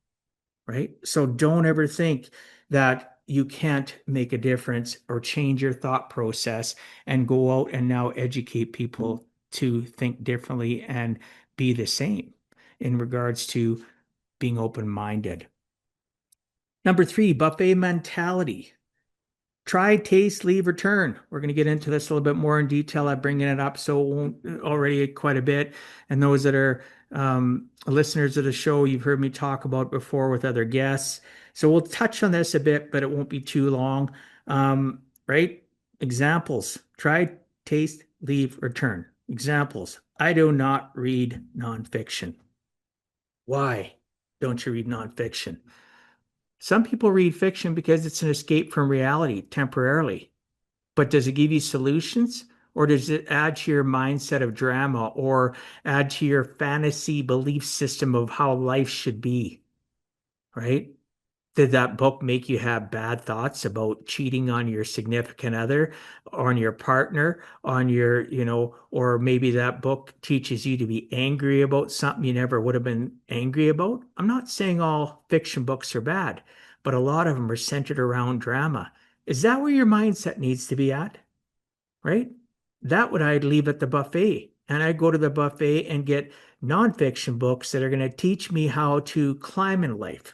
right? So don't ever think that you can't make a difference or change your thought process and go out and now educate people to think differently and be the same in regards to being open-minded. Number three, buffet mentality. Try, taste, leave, return. We're going to get into this a little bit more in detail. I'm bringing it up so it won't already quite a bit. And those that are listeners of the show, you've heard me talk about before with other guests. So we'll touch on this a bit, but it won't be too long. Right? Examples. Try, taste, leave, return. Examples. I do not read nonfiction. Why don't you read nonfiction? Some people read fiction because it's an escape from reality temporarily. But does it give you solutions? Or does it add to your mindset of drama or add to your fantasy belief system of how life should be? Right? Did that book make you have bad thoughts about cheating on your significant other, on your partner, on your, or maybe that book teaches you to be angry about something you never would have been angry about? I'm not saying all fiction books are bad, but a lot of them are centered around drama. Is that where your mindset needs to be at? Right? That would I'd leave at the buffet. And I go to the buffet and get nonfiction books that are going to teach me how to climb in life.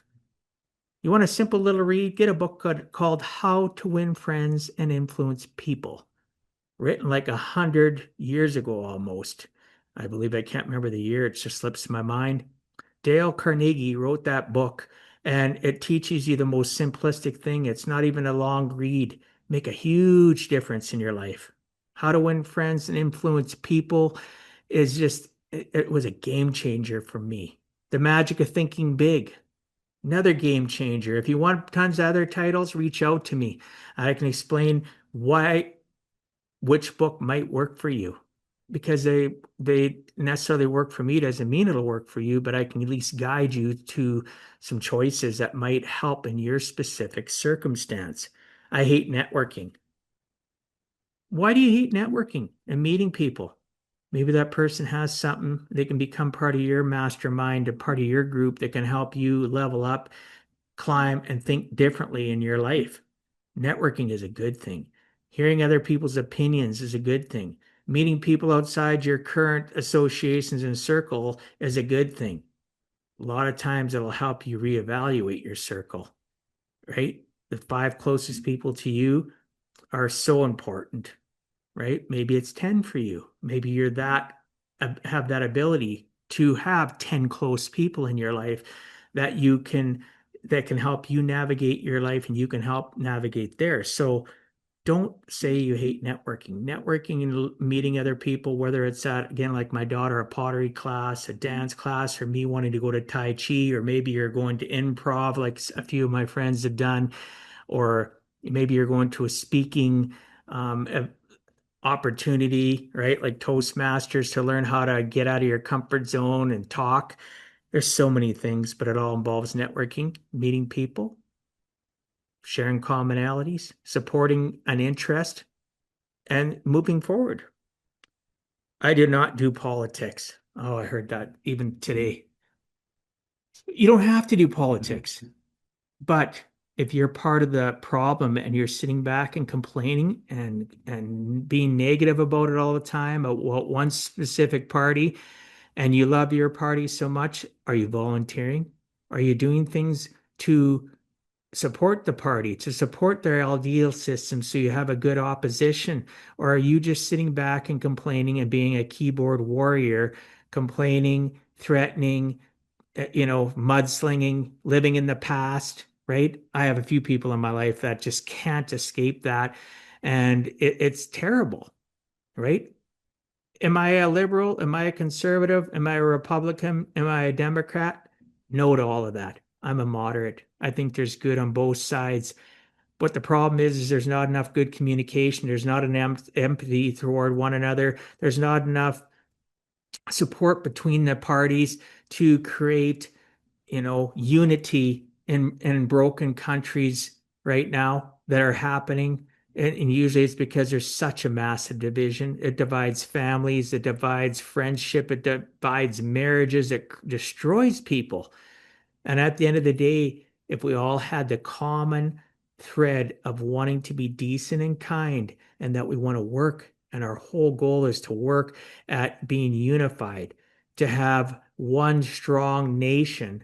You want a simple little read? Get a book called How to Win Friends and Influence People, written like 100 years ago almost. I believe I can't remember the year, it just slips my mind. Dale Carnegie wrote that book, and it teaches you the most simplistic thing. It's not even a long read. Make a huge difference in your life. How to Win Friends and Influence People is just, it was a game changer for me. The Magic of Thinking Big. Another game changer. If you want tons of other titles, reach out to me. I can explain why which book might work for you. Because they necessarily work for me doesn't mean it'll work for you, but I can at least guide you to some choices that might help in your specific circumstance. I hate networking. Why do you hate networking and meeting people? Maybe that person has something they can become part of your mastermind, a part of your group that can help you level up, climb, and think differently in your life. Networking is a good thing. Hearing other people's opinions is a good thing. Meeting people outside your current associations and circle is a good thing. A lot of times it'll help you reevaluate your circle, right? The five closest people to you are so important, right? Maybe it's 10 for you. Maybe you're that have that ability to have 10 close people in your life that you can that can help you navigate your life and you can help navigate theirs. So don't say you hate networking. Networking and meeting other people, whether it's at, again, like my daughter, a pottery class, a dance class, or me wanting to go to Tai Chi, or maybe you're going to improv, like a few of my friends have done, or maybe you're going to a speaking opportunity, right? Like Toastmasters to learn how to get out of your comfort zone and talk. There's so many things, but it all involves networking, meeting people, sharing commonalities, supporting an interest, and moving forward. I do not do politics. Oh, I heard that even today. You don't have to do politics, but if you're part of the problem and you're sitting back and complaining and being negative about it all the time about one specific party and you love your party so much, are you volunteering? Are you doing things to support the party, to support their ideal system so you have a good opposition? Or are you just sitting back and complaining and being a keyboard warrior, complaining, threatening, mudslinging, living in the past, right? I have a few people in my life that just can't escape that. And it's terrible, right? Am I a liberal? Am I a conservative? Am I a Republican? Am I a Democrat? No to all of that. I'm a moderate. I think there's good on both sides. But the problem is there's not enough good communication. There's not an empathy toward one another. There's not enough support between the parties to create, unity in broken countries right now that are happening. And usually it's because there's such a massive division. It divides families, it divides friendship, it divides marriages, it destroys people. And at the end of the day, if we all had the common thread of wanting to be decent and kind, and that we want to work, and our whole goal is to work at being unified, to have one strong nation,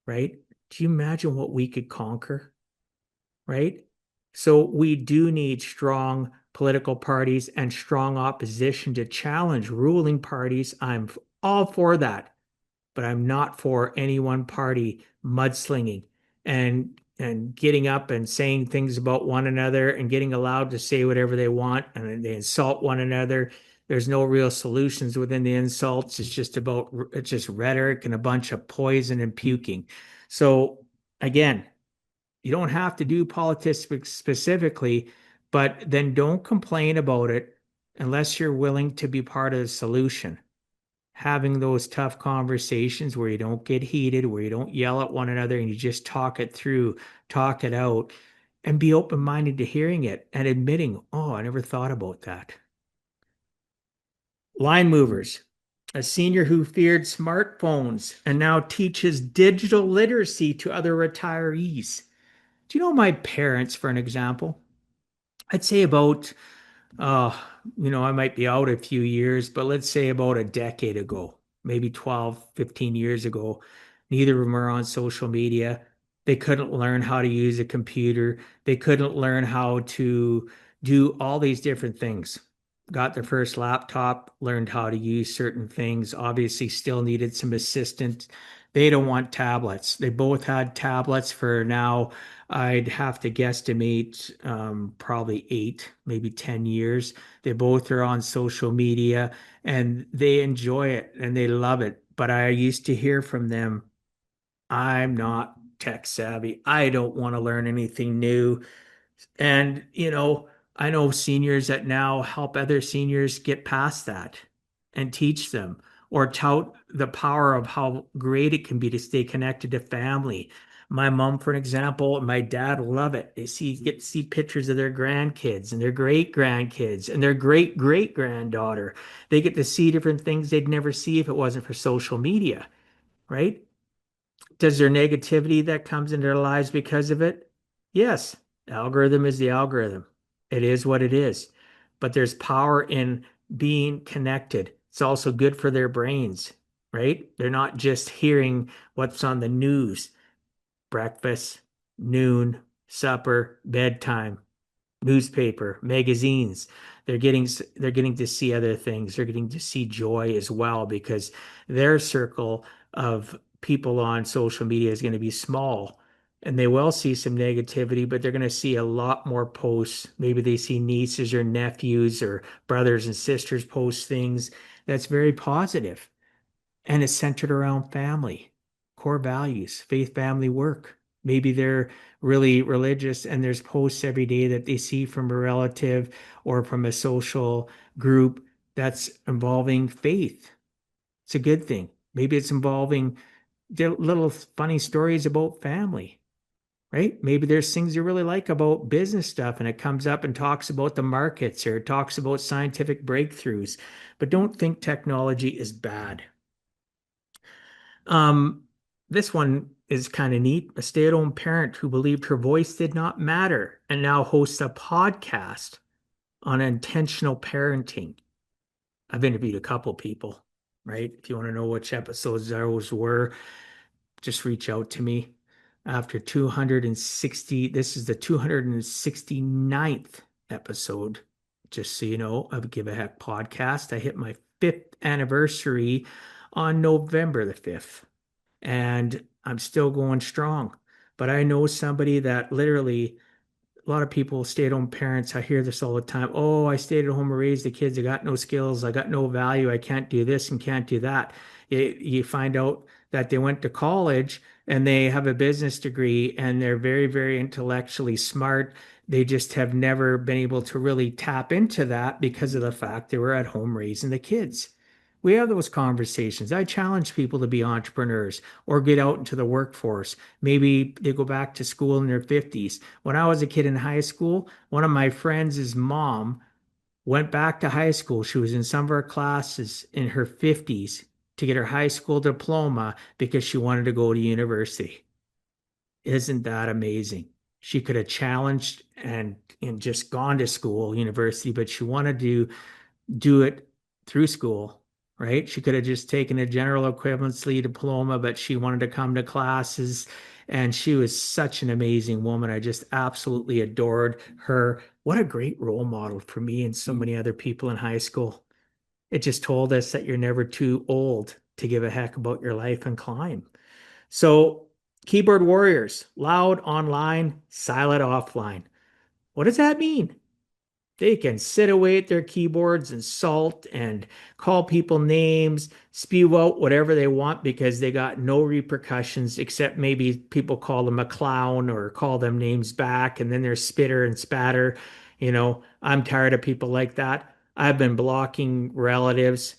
right? Do you imagine what we could conquer, right? So we do need strong political parties and strong opposition to challenge ruling parties. I'm all for that, but I'm not for any one party mudslinging and getting up and saying things about one another and getting allowed to say whatever they want and they insult one another. There's no real solutions within the insults. It's just rhetoric and a bunch of poison and puking. So again, you don't have to do politics specifically, but then don't complain about it unless you're willing to be part of the solution. Having those tough conversations where you don't get heated, where you don't yell at one another and you just talk it through, talk it out, and be open-minded to hearing it and admitting, oh, I never thought about that. Line movers, a senior who feared smartphones and now teaches digital literacy to other retirees. Do you know my parents, for an example? I'd say about uh, I might be out a few years, but let's say about a decade ago, maybe 12, 15 years ago, neither of them are on social media. They couldn't learn how to use a computer. They couldn't learn how to do all these different things. Got their first laptop, learned how to use certain things, obviously still needed some assistance. They don't want tablets. They both had tablets for now. I'd have to guesstimate probably 8, maybe 10 years. They both are on social media and they enjoy it and they love it. But I used to hear from them, I'm not tech savvy. I don't want to learn anything new. And, I know seniors that now help other seniors get past that and teach them or tout the power of how great it can be to stay connected to family. My mom, for an example, and my dad love it. Get to see pictures of their grandkids and their great grandkids and their great great granddaughter. They get to see different things they'd never see if it wasn't for social media, right? Does there negativity that comes into their lives because of it? Yes. Algorithm is the algorithm. It is what it is. But there's power in being connected. It's also good for their brains, right? They're not just hearing what's on the news, breakfast, noon, supper, bedtime, newspaper, magazines. They're getting to see other things. They're getting to see joy as well because their circle of people on social media is going to be small. And they will see some negativity, but they're going to see a lot more posts. Maybe they see nieces or nephews or brothers and sisters post things that's very positive and it's centered around family, core values, faith, family, work. Maybe they're really religious and there's posts every day that they see from a relative or from a social group that's involving faith. It's a good thing. Maybe it's involving little funny stories about family, right? Maybe there's things you really like about business stuff and it comes up and talks about the markets or it talks about scientific breakthroughs. But don't think technology is bad. Um, this one is kind of neat. A stay-at-home parent who believed her voice did not matter and now hosts a podcast on intentional parenting. I've interviewed a couple people, right? If you want to know which episodes those were, just reach out to me. After 260, this is the 269th episode, just so you know, of Give a Heck podcast. I hit my fifth anniversary on November the 5th and I'm still going strong. But I know somebody that literally, a lot of people, stay-at-home parents, I hear this all the time. Oh, I stayed at home and raised the kids. I got no skills. I got no value. I can't do this and can't do that. You find out that they went to college and they have a business degree and they're very, very intellectually smart. They just have never been able to really tap into that because of the fact they were at home raising the kids. We have those conversations. I challenge people to be entrepreneurs or get out into the workforce. Maybe they go back to school in their 50s. When I was a kid in high school, one of my friends' mom went back to high school. She was in some of our classes in her 50s to get her high school diploma because she wanted to go to university. Isn't that amazing? She could have challenged and just gone to school, university, but she wanted to do it through school, right? She could have just taken a general equivalency diploma, but she wanted to come to classes. And she was such an amazing woman. I just absolutely adored her. What a great role model for me and so many other people in high school. It just told us that you're never too old to give a heck about your life and climb. So, keyboard warriors, loud online, silent offline. What does that mean? They can sit away at their keyboards, insult and call people names, spew out whatever they want because they got no repercussions, except maybe people call them a clown or call them names back, and then there's spitter and spatter. I'm tired of people like that. I've been blocking relatives,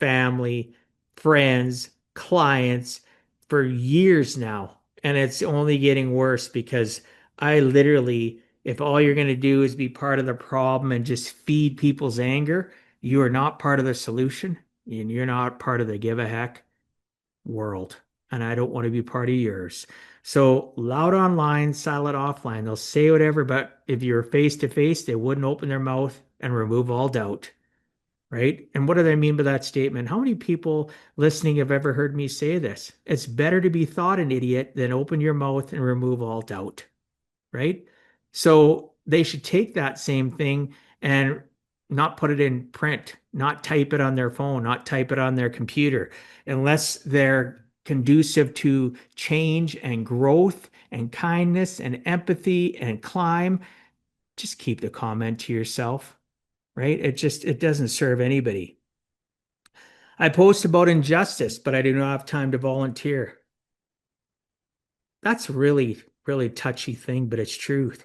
family, friends, clients for years now, and it's only getting worse because I literally, if all you're going to do is be part of the problem and just feed people's anger, you are not part of the solution and you're not part of the give a heck world. And I don't want to be part of yours. So loud online, silent offline. They'll say whatever, but if you're face to face, they wouldn't open their mouth and remove all doubt. Right. And what do I mean by that statement? How many people listening have ever heard me say this? It's better to be thought an idiot than open your mouth and remove all doubt, right? So they should take that same thing and not put it in print, not type it on their phone, not type it on their computer, unless they're conducive to change and growth and kindness and empathy and climb. Just keep the comment to yourself, right? It doesn't serve anybody. I post about injustice, but I do not have time to volunteer. That's really, really touchy thing, but it's truth.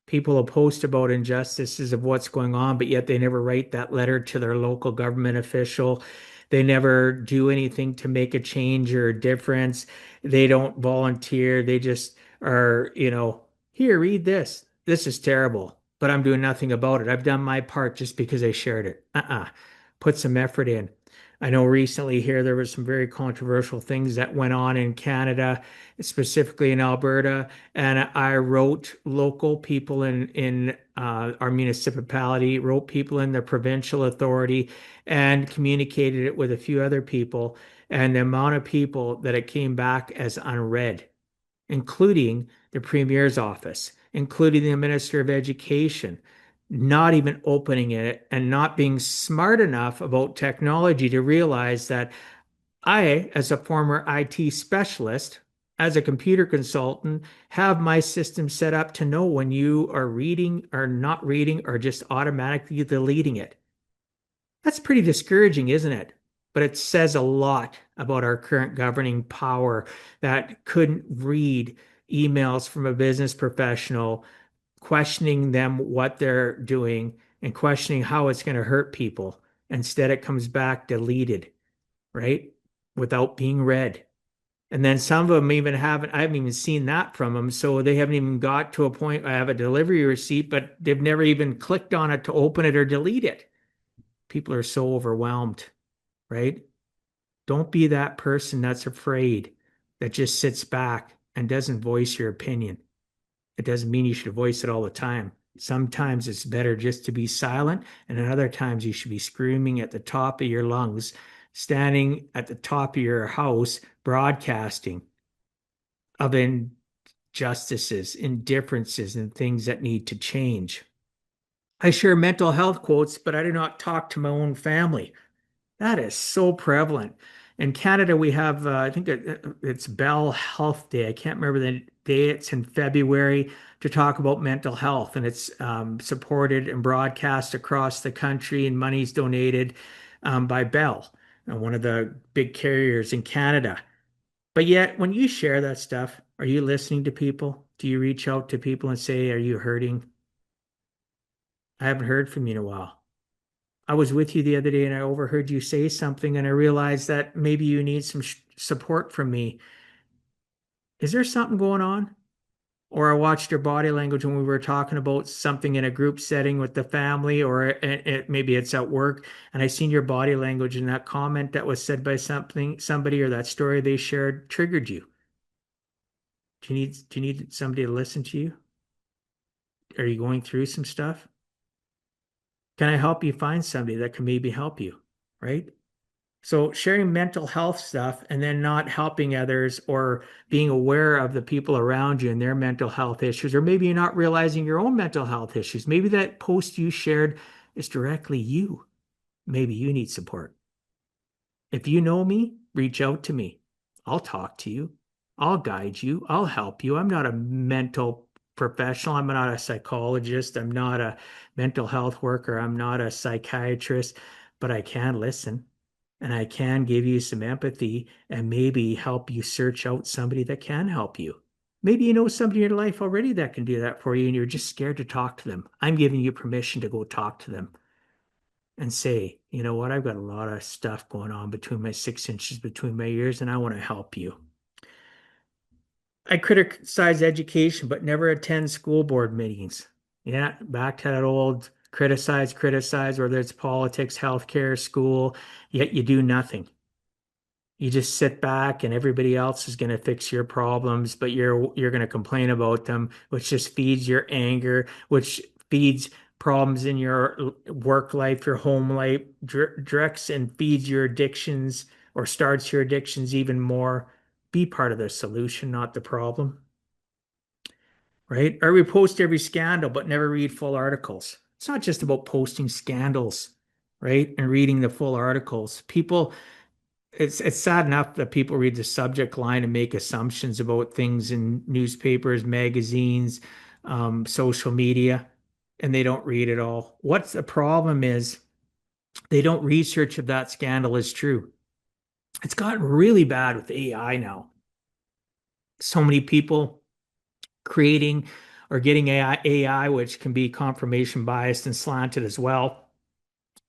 People will post about injustices of what's going on, but yet they never write that letter to their local government official. They never do anything to make a change or a difference. They don't volunteer. They just are, here, read this. This is terrible, but I'm doing nothing about it. I've done my part just because I shared it. Put some effort in. I know recently here there was some very controversial things that went on in Canada, specifically in Alberta, and I wrote local people in our municipality, wrote people in the provincial authority, and communicated it with a few other people. And the amount of people that it came back as unread, including the Premier's office, including the Minister of Education, not even opening it and not being smart enough about technology to realize that I, as a former IT specialist, as a computer consultant, have my system set up to know when you are reading or not reading or just automatically deleting it. That's pretty discouraging, isn't it? But it says a lot about our current governing power that couldn't read emails from a business professional, questioning them what they're doing and questioning how it's going to hurt people. Instead, it comes back deleted, right? Without being read. And then some of them even haven't, I haven't even seen that from them. So they haven't even got to a point, I have a delivery receipt, but they've never even clicked on it to open it or delete it. People are so overwhelmed, right? Don't be that person that's afraid, that just sits back and doesn't voice your opinion. It doesn't mean you should voice it all the time. Sometimes it's better just to be silent, and at other times you should be screaming at the top of your lungs, standing at the top of your house, broadcasting of injustices, indifferences, and things that need to change. I share mental health quotes, but I do not talk to my own family. That is so prevalent. In Canada, we have, I think it's Bell Health Day. I can't remember the day. It's in February to talk about mental health, and it's supported and broadcast across the country, and money's donated by Bell, one of the big carriers in Canada. But yet, when you share that stuff, are you listening to people? Do you reach out to people and say, "Are you hurting? I haven't heard from you in a while." I was with you the other day and I overheard you say something and I realized that maybe you need some support from me. Is there something going on? Or I watched your body language when we were talking about something in a group setting with the family, or maybe it's at work, and I seen your body language and that comment that was said by somebody, or that story they shared triggered you. Do you need somebody to listen to you? Are you going through some stuff? Can I help you find somebody that can maybe help you? Right? So sharing mental health stuff and then not helping others or being aware of the people around you and their mental health issues, or maybe you're not realizing your own mental health issues. Maybe that post you shared is directly you. Maybe you need support. If you know me, reach out to me. I'll talk to you. I'll guide you. I'll help you. I'm not a mental professional. I'm not a psychologist. I'm not a mental health worker. I'm not a psychiatrist, but I can listen and I can give you some empathy and maybe help you search out somebody that can help you. Maybe you know somebody in your life already that can do that for you and you're just scared to talk to them. I'm giving you permission to go talk to them and say, you know what, I've got a lot of stuff going on between my 6 inches between my ears, and I want to help you. I criticize education, but never attend school board meetings. Yeah, back to that old criticize, whether it's politics, healthcare, school, yet you do nothing. You just sit back and everybody else is going to fix your problems, but you're going to complain about them, which just feeds your anger, which feeds problems in your work life, your home life, directs and feeds your addictions or starts your addictions even more. Be part of the solution, not the problem, right? Or we post every scandal, but never read full articles. It's not just about posting scandals, right? And reading the full articles. It's sad enough that people read the subject line and make assumptions about things in newspapers, magazines, social media, and they don't read it all. What's the problem is they don't research if that scandal is true. It's gotten really bad with AI now. So many people creating or getting AI, which can be confirmation biased and slanted as well.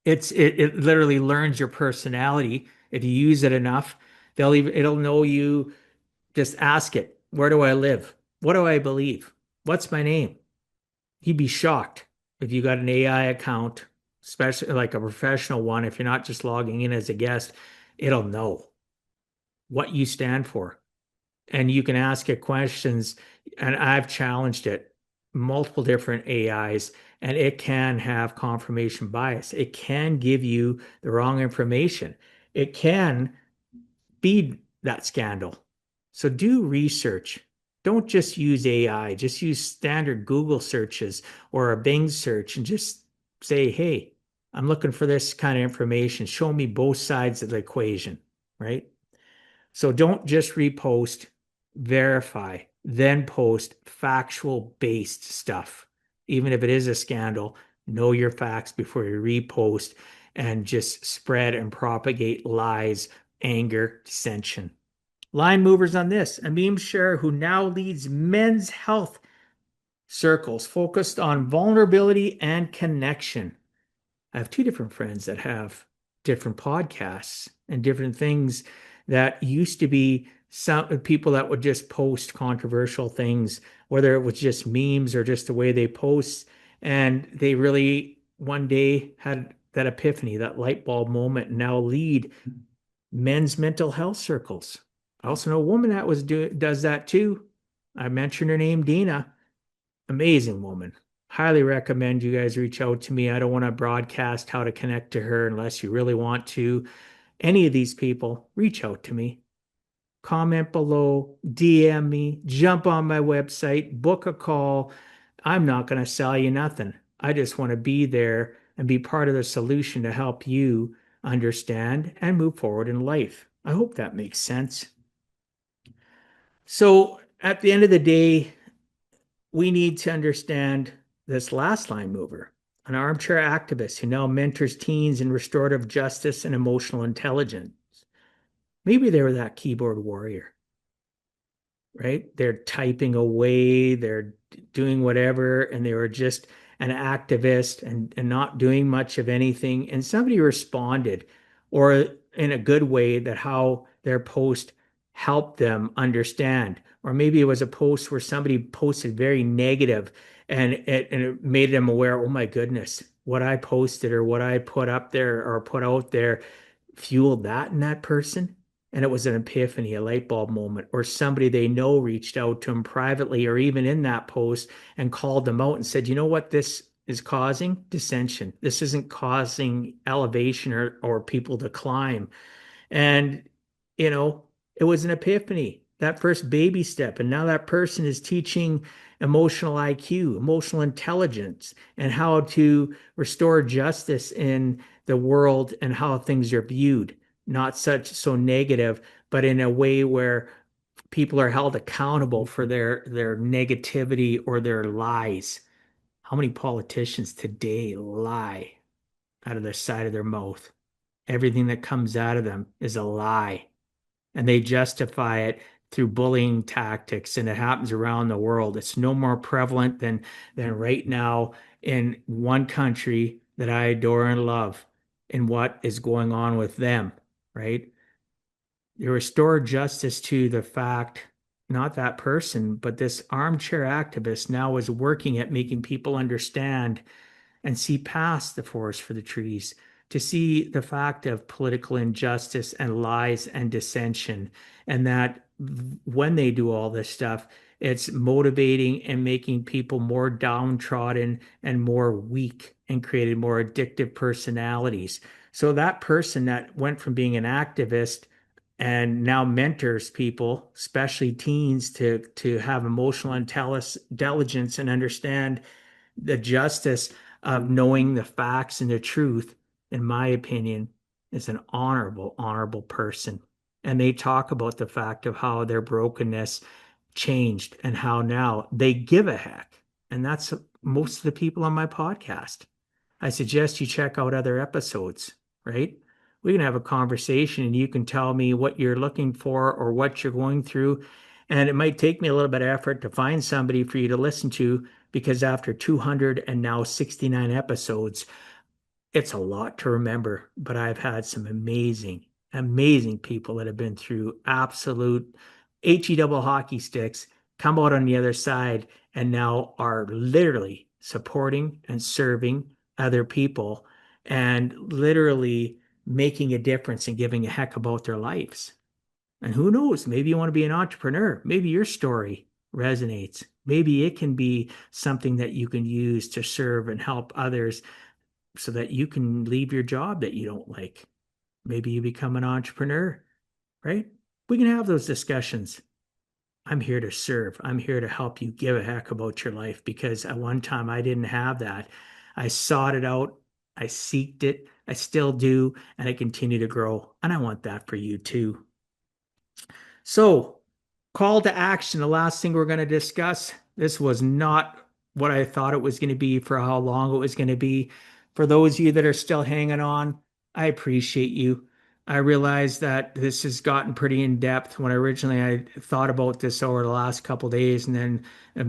It literally learns your personality If you use it enough, it'll know you. Just ask it, where do I live? What do I believe? What's my name? You'd be shocked if you got an AI account, especially like a professional one. If you're not just logging in as a guest, it'll know what you stand for. And you can ask it questions. And I've challenged it, multiple different AIs, and it can have confirmation bias. It can give you the wrong information. It can feed that scandal. So do research. Don't just use AI, just use standard Google searches or a Bing search and just say, hey, I'm looking for this kind of information. Show me both sides of the equation, right? So don't just repost, verify, then post factual based stuff. Even if it is a scandal, know your facts before you repost and just spread and propagate lies, anger, dissension. Line movers on this. A meme sharer who now leads men's health circles focused on vulnerability and connection. I have two different friends that have different podcasts and different things that used to be some people that would just post controversial things, whether it was just memes or just the way they post. And they really one day had that epiphany, that light bulb moment, and now lead men's mental health circles. I also know a woman that does that too. I mentioned her name, Dina. Amazing woman. Highly recommend you guys reach out to me. I don't want to broadcast how to connect to her unless you really want to. Any of these people, reach out to me. Comment below, DM me, jump on my website, book a call. I'm not going to sell you nothing. I just want to be there and be part of the solution to help you understand and move forward in life. I hope that makes sense. So, at the end of the day, we need to understand this last line mover, an armchair activist who now mentors teens in restorative justice and emotional intelligence. Maybe they were that keyboard warrior, right? They're typing away, they're doing whatever, and they were just an activist and not doing much of anything. And somebody responded, or in a good way, that how their post helped them understand. Or maybe it was a post where somebody posted very negative and it made them aware, oh my goodness, what I posted or what I put up there or put out there fueled that in that person. And it was an epiphany, a light bulb moment, or somebody they know reached out to them privately or even in that post and called them out and said, you know what, this is causing dissension. This isn't causing elevation or people to climb. And, you know, it was an epiphany, that first baby step. And now that person is teaching emotional IQ, emotional intelligence, and how to restore justice in the world and how things are viewed, not such so negative, but in a way where people are held accountable for their negativity or their lies. How many politicians today lie out of the side of their mouth? Everything that comes out of them is a lie, and they justify it through bullying tactics, and it happens around the world. It's no more prevalent than right now in one country that I adore and love and what is going on with them, right? You restore justice to the fact, not that person, but this armchair activist now is working at making people understand and see past the forest for the trees, to see the fact of political injustice and lies and dissension. And that when they do all this stuff, it's motivating and making people more downtrodden and more weak and created more addictive personalities. So that person that went from being an activist and now mentors people, especially teens, to have emotional intelligence and understand the justice of knowing the facts and the truth, in my opinion, is an honorable person. And they talk about the fact of how their brokenness changed and how now they give a heck. And that's most of the people on my podcast. I suggest you check out other episodes, right? We can have a conversation and you can tell me what you're looking for or what you're going through. And it might take me a little bit of effort to find somebody for you to listen to because after 200 and now 69 episodes, it's a lot to remember. But I've had some amazing, amazing people that have been through absolute HE double hockey sticks, come out on the other side and now are literally supporting and serving other people and literally making a difference and giving a heck about their lives. And who knows, maybe you want to be an entrepreneur. Maybe your story resonates. Maybe it can be something that you can use to serve and help others so that you can leave your job that you don't like. Maybe you become an entrepreneur, right? We can have those discussions. I'm here to serve. I'm here to help you give a heck about your life because at one time I didn't have that. I sought it out. I seeked it. I still do. And I continue to grow. And I want that for you too. So, call to action. The last thing we're going to discuss. This was not what I thought it was going to be for how long it was going to be. For those of you that are still hanging on, I appreciate you. I realize that this has gotten pretty in depth. When I thought about this over the last couple of days and then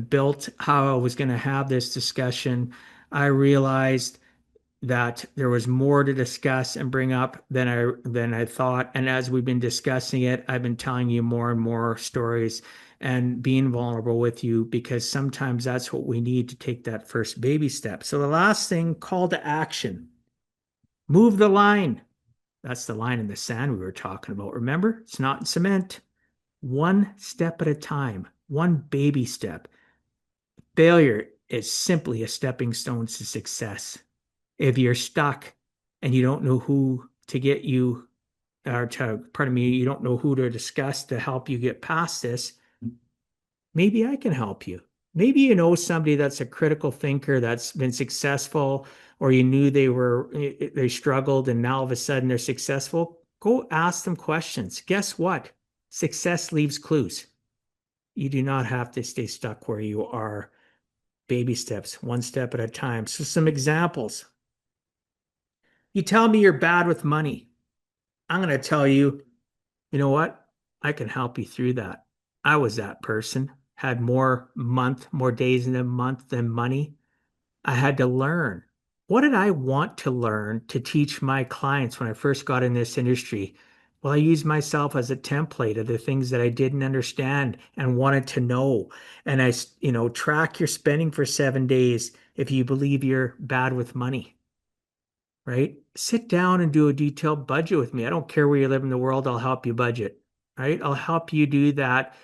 built how I was going to have this discussion, I realized that there was more to discuss and bring up than I thought. And as we've been discussing it, I've been telling you more and more stories and being vulnerable with you because sometimes that's what we need to take that first baby step. So the last thing, call to action. Move the line. That's the line in the sand we were talking about. Remember, it's not in cement. One step at a time, one baby step. Failure is simply a stepping stone to success. If you're stuck and you don't know who to get you, or to, pardon me, you don't know who to discuss to help you get past this, maybe I can help you. Maybe you know somebody that's a critical thinker that's been successful, or you knew they struggled and now all of a sudden they're successful. Go ask them questions. Guess what? Success leaves clues. You do not have to stay stuck where you are. Baby steps, one step at a time. So, some examples. You tell me you're bad with money. I'm going to tell you, you know what? I can help you through that. I was that person, had more days in a month than money. I had to learn. What did I want to learn to teach my clients when I first got in this industry? Well, I used myself as a template of the things that I didn't understand and wanted to know. And track your spending for 7 days if you believe you're bad with money, right? Sit down and do a detailed budget with me. I don't care where you live in the world, I'll help you budget, right? I'll help you do that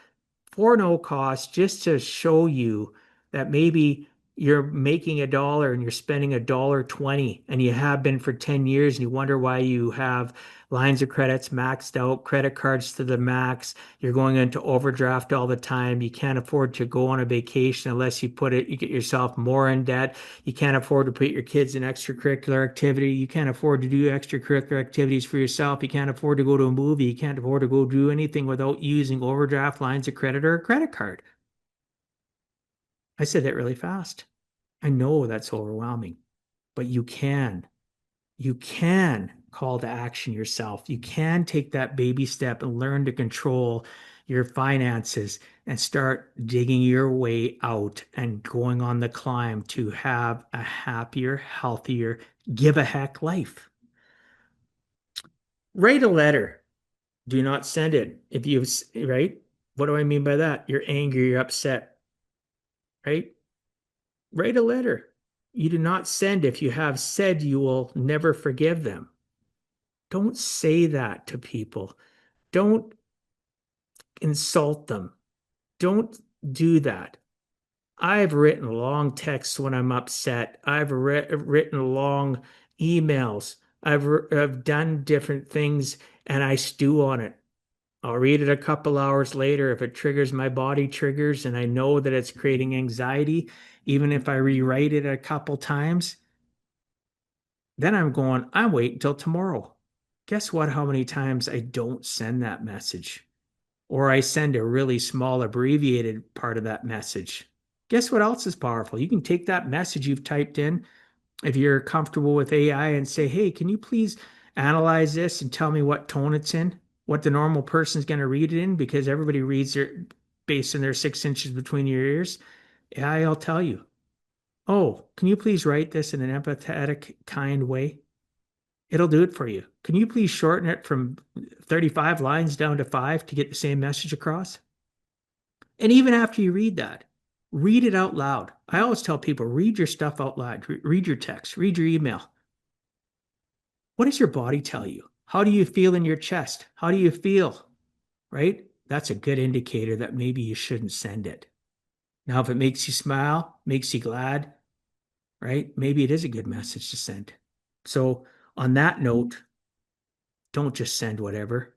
for no cost just to show you that maybe you're making $1 and you're spending $1.20 and you have been for 10 years and you wonder why you have lines of credits maxed out, credit cards to the max, you're going into overdraft all the time, you can't afford to go on a vacation unless you get yourself more in debt, you can't afford to put your kids in extracurricular activity, you can't afford to do extracurricular activities for yourself, you can't afford to go to a movie, you can't afford to go do anything without using overdraft lines of credit or a credit card. I said that really fast. I know that's overwhelming, but you can call to action yourself. You can take that baby step and learn to control your finances and start digging your way out and going on the climb to have a happier, healthier, give a heck life. Write a letter. Do not send it. Right? What do I mean by that? You're angry, you're upset, right? Write a letter. You do not send if you have said you will never forgive them. Don't say that to people. Don't insult them. Don't do that. I've written long texts when I'm upset. I've written long emails. I've done different things and I stew on it. I'll read it a couple hours later. If it triggers my body triggers and I know that it's creating anxiety, even if I rewrite it a couple times, then I'm waiting until tomorrow. Guess what? How many times I don't send that message? Or I send a really small abbreviated part of that message. Guess what else is powerful? You can take that message you've typed in, if you're comfortable with AI, and say, hey, can you please analyze this and tell me what tone it's in, what the normal person's going to read it in, because everybody reads their based on their 6 inches between your ears. AI will tell you. Oh, can you please write this in an empathetic, kind way? It'll do it for you. Can you please shorten it from 35 lines down to 5 to get the same message across? And even after you read that, read it out loud. I always tell people read your stuff out loud, read your text, read your email. What does your body tell you? How do you feel in your chest? How do you feel? Right? That's a good indicator that maybe you shouldn't send it. Now, if it makes you smile, makes you glad, right? Maybe it is a good message to send. So, on that note, don't just send whatever.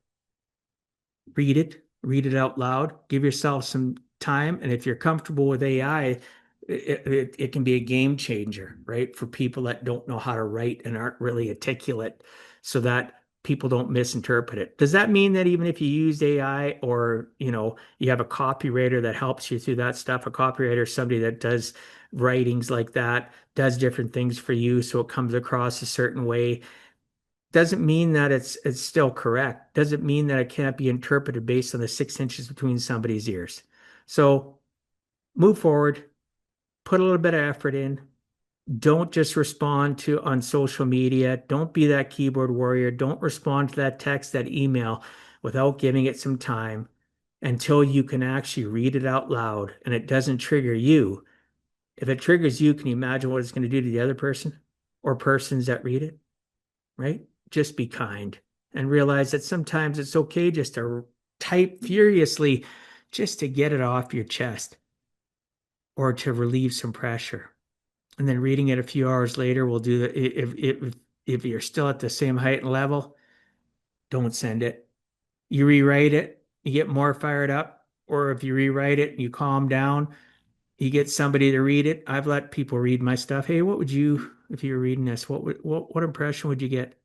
Read it out loud, give yourself some time. And if you're comfortable with AI, it can be a game changer, right? For people that don't know how to write and aren't really articulate so that people don't misinterpret it. Does that mean that even if you use AI or, you have a copywriter that helps you through that stuff, a copywriter is somebody that does writings like that, does different things for you so it comes across a certain way, doesn't mean that it's still correct. Doesn't mean that it can't be interpreted based on the 6 inches between somebody's ears. So move forward, put a little bit of effort in. Don't just respond to on social media. Don't be that keyboard warrior. Don't respond to that text, that email without giving it some time until you can actually read it out loud and it doesn't trigger you. If it triggers you, can you imagine what it's going to do to the other person or persons that read it? Right? Just be kind and realize that sometimes it's okay just to type furiously just to get it off your chest or to relieve some pressure. And then reading it a few hours later will do that. If you're still at the same height and level, don't send it. You rewrite it, you get more fired up. Or if you rewrite it and you calm down, you get somebody to read it. I've let people read my stuff. Hey, what would you, if you were reading this, what impression would you get?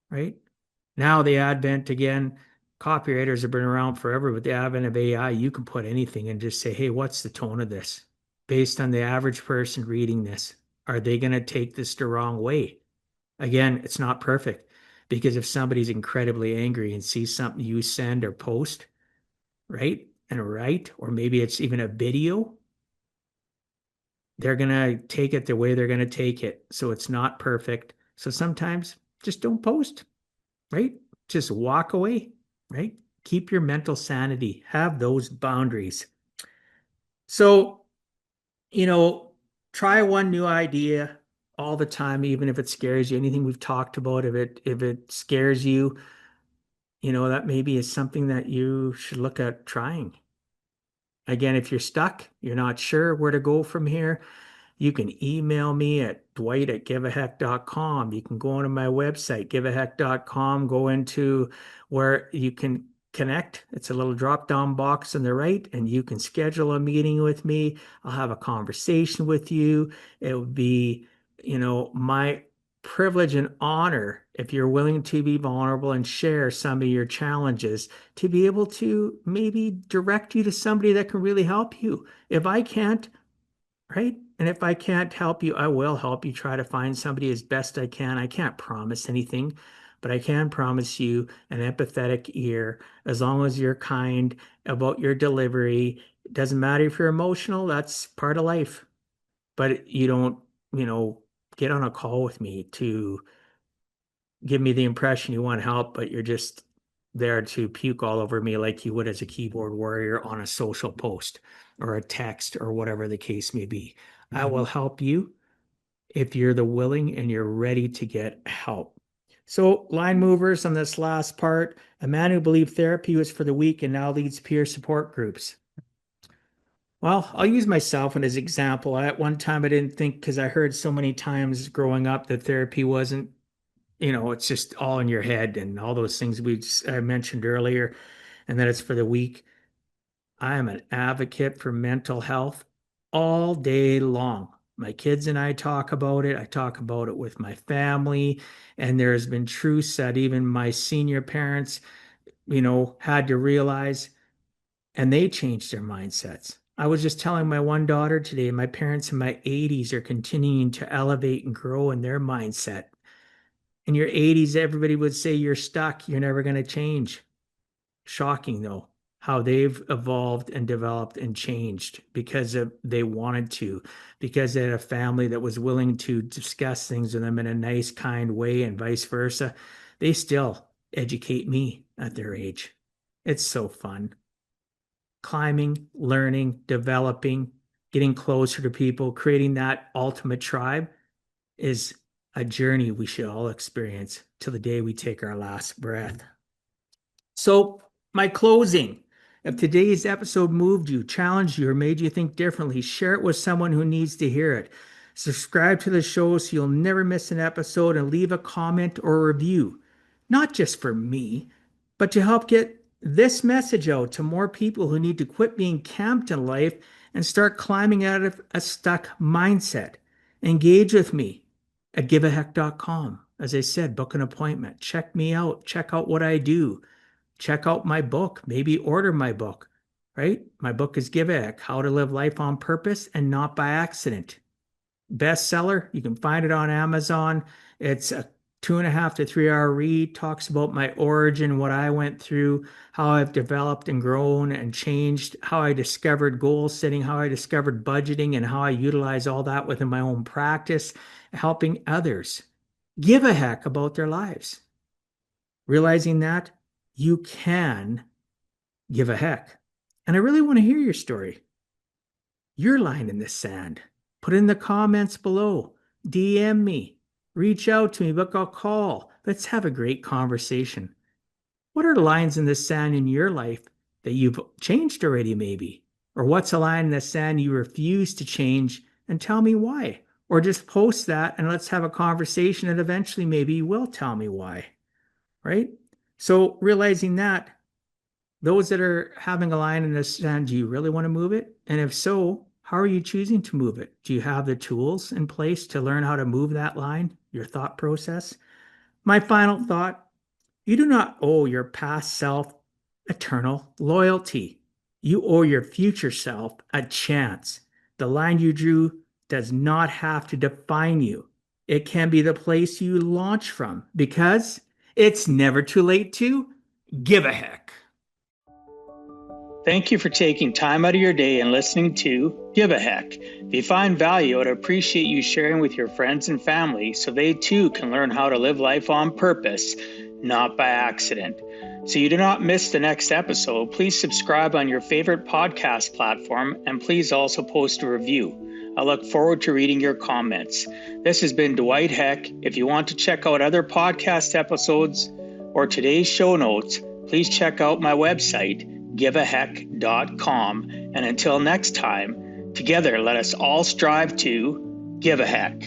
Right? Now the advent again, copywriters have been around forever. With the advent of AI, you can put anything and just say, hey, what's the tone of this? Based on the average person reading this, are they going to take this the wrong way? Again, it's not perfect because if somebody's incredibly angry and sees something you send or post, right? And write, or maybe it's even a video, they're going to take it the way they're going to take it. So it's not perfect. So sometimes just don't post, right? Just walk away, right? Keep your mental sanity, have those boundaries. So, you know, try one new idea all the time, even if it scares you. Anything we've talked about, if it scares you, that maybe is something that you should look at trying. Again, if you're stuck, you're not sure where to go from here, you can email me at dwight@giveaheck.com. You can go onto my website, giveaheck.com, go into where you can connect. It's a little drop down box on the right, and you can schedule a meeting with me. I'll have a conversation with you. It would be, my privilege and honor if you're willing to be vulnerable and share some of your challenges to be able to maybe direct you to somebody that can really help you. If I can't, right? And if I can't help you, I will help you try to find somebody as best I can. I can't promise anything, but I can promise you an empathetic ear as long as you're kind about your delivery. It doesn't matter if you're emotional, that's part of life. But you don't, you know, get on a call with me to give me the impression you want help, but you're just there to puke all over me like you would as a keyboard warrior on a social post or a text or whatever the case may be. I will help you if you're the willing and you're ready to get help. So, line movers on this last part, a man who believed therapy was for the weak and now leads peer support groups. Well, I'll use myself as an example. At one time, I didn't think because I heard so many times growing up that therapy wasn't, it's just all in your head and all those things I mentioned earlier, and that it's for the weak. I am an advocate for mental health all day long. My kids and I talk about it. I talk about it with my family, and there has been truths that even my senior parents, had to realize, and they changed their mindsets. I was just telling my one daughter today, my parents in my 80s are continuing to elevate and grow in their mindset. In your 80s, everybody would say you're stuck, you're never going to change. Shocking though, how they've evolved and developed and changed because they wanted to, because they had a family that was willing to discuss things with them in a nice, kind way, and vice versa. They still educate me at their age. It's so fun. Climbing, learning, developing, getting closer to people, creating that ultimate tribe is a journey we should all experience till the day we take our last breath. So, my closing. If today's episode moved you, challenged you, or made you think differently, share it with someone who needs to hear it. Subscribe to the show so you'll never miss an episode, and leave a comment or a review, not just for me, but to help get this message out to more people who need to quit being camped in life and start climbing out of a stuck mindset. Engage with me at giveaheck.com. As I said, book an appointment. Check me out. Check out what I do. Check out my book. Maybe order my book, right? My book is Give a Heck, How to Live Life on Purpose and Not by Accident. Bestseller. You can find it on Amazon. It's a 2.5 to 3 hour read, talks about my origin, what I went through, how I've developed and grown and changed, how I discovered goal setting, how I discovered budgeting, and how I utilize all that within my own practice, helping others give a heck about their lives. Realizing that you can give a heck. And I really want to hear your story. Your line in the sand. Put in the comments below. DM me. Reach out to me, book a call. Let's have a great conversation. What are lines in the sand in your life that you've changed already, maybe? Or what's a line in the sand you refuse to change, and tell me why? Or just post that and let's have a conversation, and eventually maybe you will tell me why, right? So realizing that, those that are having a line in the sand, do you really want to move it? And if so, how are you choosing to move it? Do you have the tools in place to learn how to move that line, your thought process? My final thought: you do not owe your past self eternal loyalty. You owe your future self a chance. The line you drew does not have to define you. It can be the place you launch from, because it's never too late to give a heck. Thank you for taking time out of your day and listening to Give a Heck. If you find value, I'd appreciate you sharing with your friends and family so they too can learn how to live life on purpose, not by accident. So you do not miss the next episode, please subscribe on your favorite podcast platform, and please also post a review. I look forward to reading your comments. This has been Dwight Heck. If you want to check out other podcast episodes or today's show notes, please check out my website, giveaheck.com. And until next time, together let us all strive to give a heck.